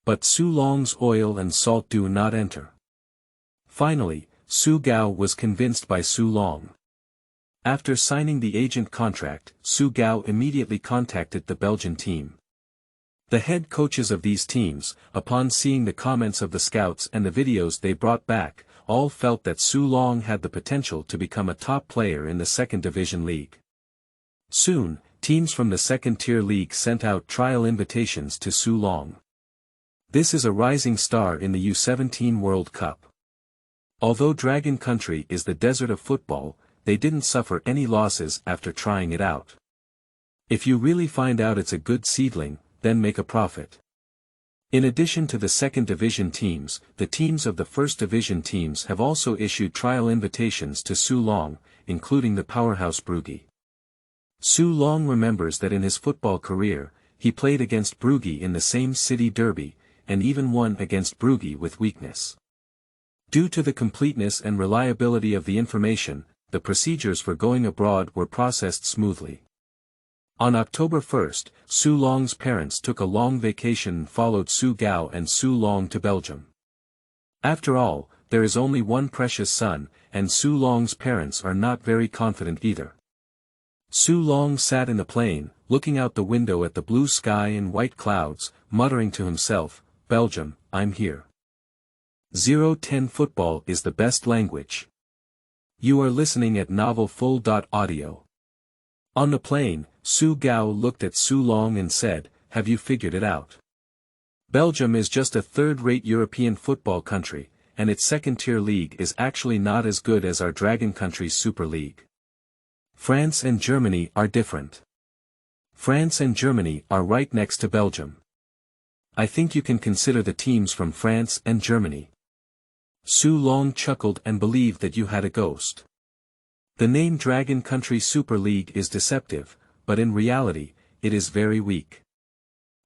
Speaker 1: But Su Long's oil and salt do not enter. Finally, Su Gao was convinced by Su Long. After signing the agent contract, Su Gao immediately contacted the Belgian team. The head coaches of these teams, upon seeing the comments of the scouts and the videos they brought back, all felt that Su Long had the potential to become a top player in the second division league. Soon, teams from the second-tier league sent out trial invitations to Su Long. This is a rising star in the U17 World Cup. Although Dragon Country is the desert of football, they didn't suffer any losses after trying it out. If you really find out it's a good seedling, then make a profit. In addition to the second division teams, the teams of the first division teams have also issued trial invitations to Su Long, including the powerhouse Brugge. Su Long remembers that in his football career, he played against Brugge in the same city derby, and even won against Brugge with weakness. Due to the completeness and reliability of the information, the procedures for going abroad were processed smoothly. On October 1st, Su Long's parents took a long vacation and followed Su Gao and Su Long to Belgium. After all, there is only one precious son, and Su Long's parents are not very confident either. Su Long sat in the plane, looking out the window at the blue sky and white clouds, muttering to himself, "Belgium, I'm here. 010 football is the best language." You are listening at Novel four.Audio. On the plane, Su Gao looked at Su Long and said, "Have you figured it out? Belgium is just a third-rate European football country, and its second-tier league is actually not as good as our Dragon Country's Super League. France and Germany are different. France and Germany are right next to Belgium. I think you can consider the teams from France and Germany." Su Long chuckled and believed that you had a ghost. The name Dragon Country Super League is deceptive, but in reality, it is very weak.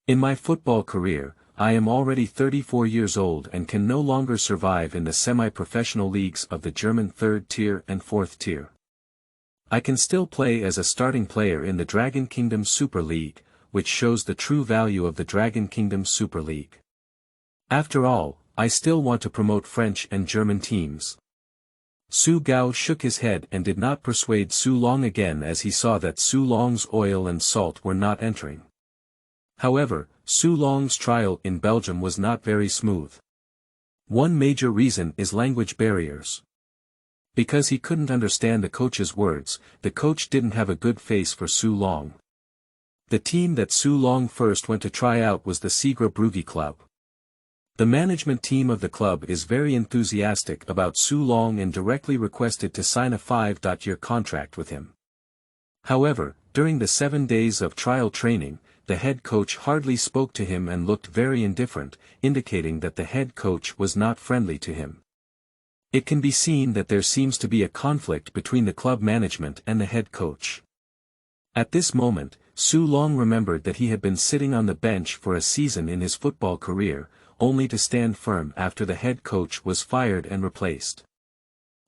Speaker 1: In my football career, I am already 34 years old and can no longer survive in the semi-professional leagues of the German third tier and fourth tier. I can still play as a starting player in the Dragon Kingdom Super League, which shows the true value of the Dragon Kingdom Super League. After all, I still want to promote French and German teams. Su Gao shook his head and did not persuade Su Long again as he saw that Su Long's oil and salt were not entering. However, Su Long's trial in Belgium was not very smooth. One major reason is language barriers. Because he couldn't understand the coach's words, the coach didn't have a good face for Su Long. The team that Su Long first went to try out was the Segre Brugge club. The management team of the club is very enthusiastic about Su Long and directly requested to sign a 5-year contract with him. However, during the 7 days of trial training, the head coach hardly spoke to him and looked very indifferent, indicating that the head coach was not friendly to him. It can be seen that there seems to be a conflict between the club management and the head coach. At this moment, Su Long remembered that he had been sitting on the bench for a season in his football career, only to stand firm after the head coach was fired and replaced.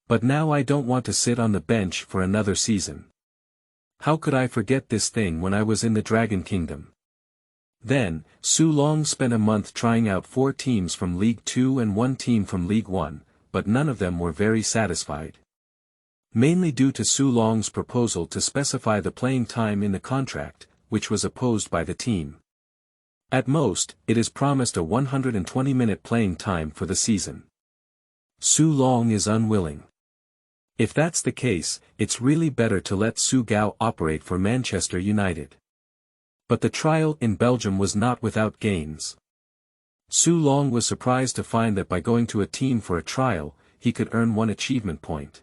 Speaker 1: But now I don't want to sit on the bench for another season. How could I forget this thing when I was in the Dragon Kingdom? Then, Su Long spent a month trying out 4 teams from League 2 and 1 team from League 1, but none of them were very satisfied. Mainly due to Su Long's proposal to specify the playing time in the contract, which was opposed by the team. At most, it is promised a 120-minute playing time for the season. Su Long is unwilling. If that's the case, it's really better to let Su Gao operate for Manchester United. But the trial in Belgium was not without gains. Su Long was surprised to find that by going to a team for a trial, he could earn 1 achievement point.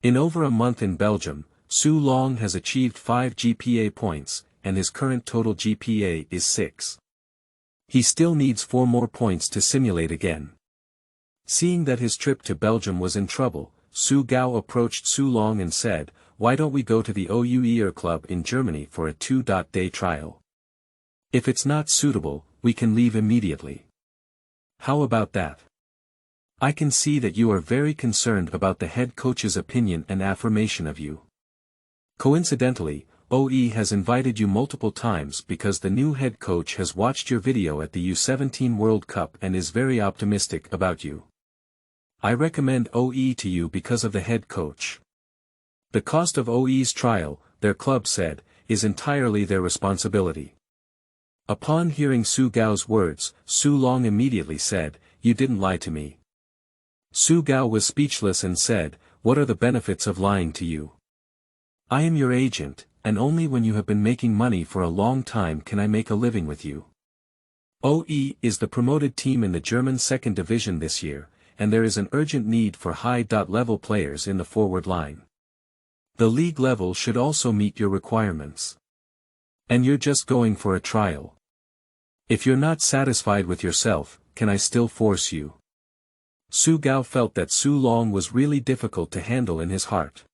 Speaker 1: In over a month in Belgium, Su Long has achieved 5 GPA points, and his current total GPA is 6. He still needs 4 more points to simulate again. Seeing that his trip to Belgium was in trouble, Su Gao approached Su Long and said, "Why don't we go to the OUER club in Germany for a 2-day trial? If it's not suitable, we can leave immediately. How about that? I can see that you are very concerned about the head coach's opinion and affirmation of you. Coincidentally, OE has invited you multiple times because the new head coach has watched your video at the U17 World Cup and is very optimistic about you. I recommend OE to you because of the head coach. The cost of OE's trial, their club said, is entirely their responsibility. Upon hearing Su Gao's words, Su Long immediately said, "You didn't lie to me." Su Gao was speechless and said, "What are the benefits of lying to you? I am your agent, and only when you have been making money for a long time can I make a living with you. OE is the promoted team in the German second division this year, and there is an urgent need for high-level players in the forward line. The league level should also meet your requirements. And you're just going for a trial. If you're not satisfied with yourself, can I still force you?" Su Gao felt that Su Long was really difficult to handle in his heart.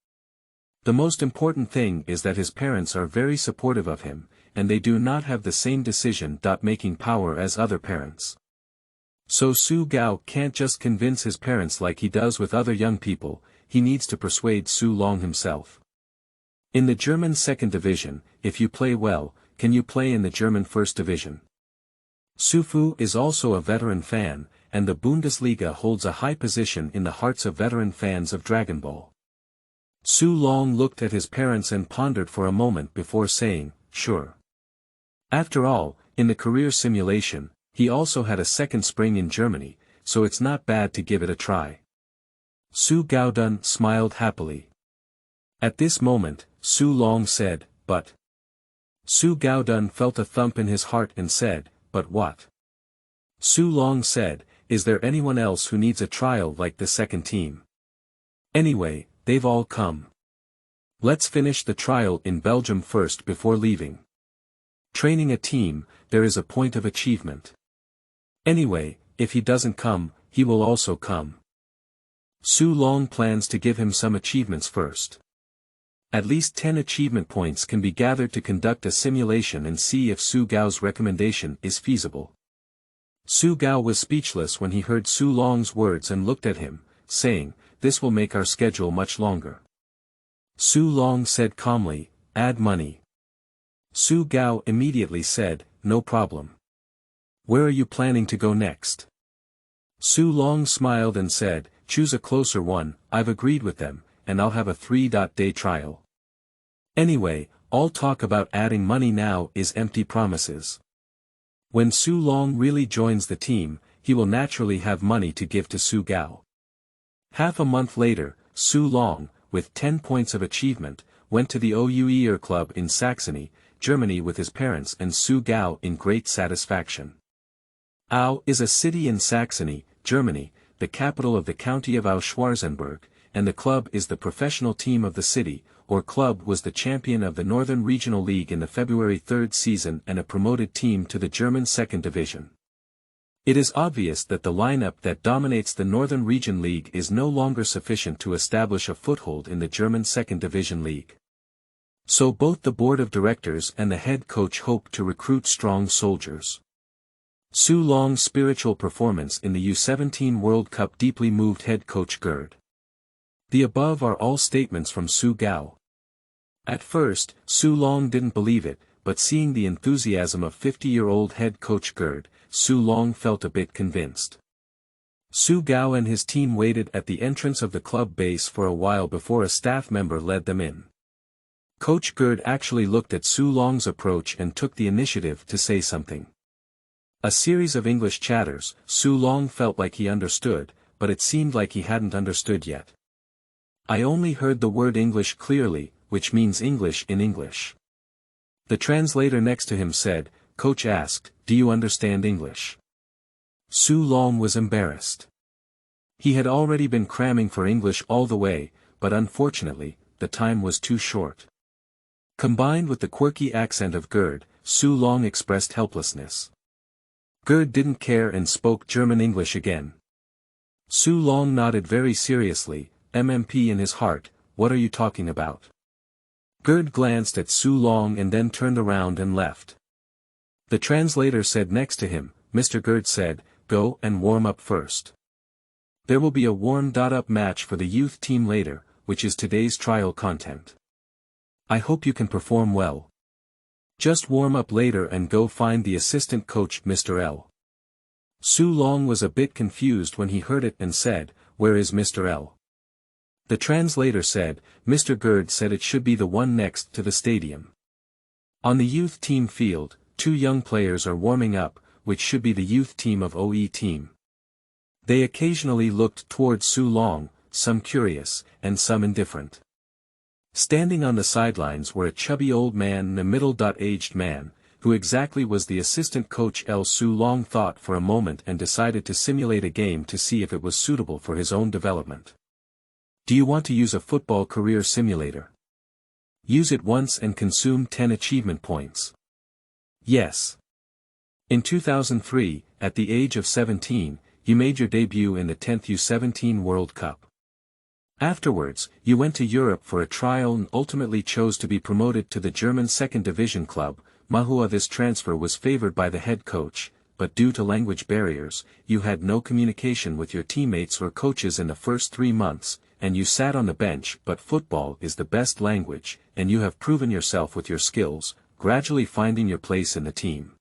Speaker 1: The most important thing is that his parents are very supportive of him, and they do not have the same decision-making power as other parents. So Su Gao can't just convince his parents like he does with other young people, he needs to persuade Su Long himself. In the German second division, if you play well, can you play in the German first division? Su Fu is also a veteran fan, and the Bundesliga holds a high position in the hearts of veteran fans of Dragon Ball. Su Long looked at his parents and pondered for a moment before saying, "Sure." After all, in the career simulation, he also had a second spring in Germany, so it's not bad to give it a try. Su Gaodun smiled happily. At this moment, Su Long said, "But..." Su Gaodun felt a thump in his heart and said, "But what?" Su Long said, "Is there anyone else who needs a trial like the second team? Anyway, they've all come. Let's finish the trial in Belgium first before leaving. Training a team, there is a point of achievement. Anyway, if he doesn't come, he will also come." Su Long plans to give him some achievements first. At least 10 achievement points can be gathered to conduct a simulation and see if Su Gao's recommendation is feasible. Su Gao was speechless when he heard Su Long's words and looked at him, saying, "This will make our schedule much longer." Su Long said calmly, "Add money." Su Gao immediately said, "No problem. Where are you planning to go next?" Su Long smiled and said, "Choose a closer one, I've agreed with them, and I'll have a 3-day trial. Anyway, all talk about adding money now is empty promises. When Su Long really joins the team, he will naturally have money to give to Su Gao." Half a month later, Su Long, with 10 points of achievement, went to the OUER club in Saxony, Germany with his parents and Su Gao in great satisfaction. Au is a city in Saxony, Germany, the capital of the county of Au-Schwarzenberg, and the club is the professional team of the city, or club was the champion of the Northern Regional League in the February 3rd season and a promoted team to the German second division. It is obvious that the lineup that dominates the Northern Region League is no longer sufficient to establish a foothold in the German second division league. So both the board of directors and the head coach hope to recruit strong soldiers. Su Long's spiritual performance in the U17 World Cup deeply moved head coach Gerd. The above are all statements from Su Gao. At first, Su Long didn't believe it, but seeing the enthusiasm of 50-year-old head coach Gerd, Su Long felt a bit convinced. Su Gao and his team waited at the entrance of the club base for a while before a staff member led them in. Coach Gerd actually looked at Su Long's approach and took the initiative to say something. A series of English chatters, Su Long felt like he understood, but it seemed like he hadn't understood yet. "I only heard the word English clearly, which means English in English." The translator next to him said, Coach asked, "Do you understand English?" Su Long was embarrassed. He had already been cramming for English all the way, but unfortunately, the time was too short. Combined with the quirky accent of Gerd, Su Long expressed helplessness. Gerd didn't care and spoke German English again. Su Long nodded very seriously, MMP in his heart, "What are you talking about?" Gerd glanced at Su Long and then turned around and left. The translator said next to him, Mr. Gerd said, "Go and warm up first. There will be a warm-up match for the youth team later, which is today's trial content. I hope you can perform well. Just warm up later and go find the assistant coach Mr. L." Su Long was a bit confused when he heard it and said, "Where is Mr. L?" The translator said, Mr. Gerd said it should be the one next to the stadium. On the youth team field, 2 young players are warming up, which should be the youth team of OE team. They occasionally looked towards Su Long, some curious, and some indifferent. Standing on the sidelines were a chubby old man and a middle-aged man, who exactly was the assistant coach. Su Long thought for a moment and decided to simulate a game to see if it was suitable for his own development. Do you want to use a football career simulator? Use it once and consume 10 achievement points. Yes. In 2003, at the age of 17, you made your debut in the 10th U17 World Cup. Afterwards, you went to Europe for a trial and ultimately chose to be promoted to the German second division club. Mahua. This transfer was favored by the head coach, but due to language barriers, you had no communication with your teammates or coaches in the first 3 months, and you sat on the bench. But football is the best language, and you have proven yourself with your skills, gradually finding your place in the team.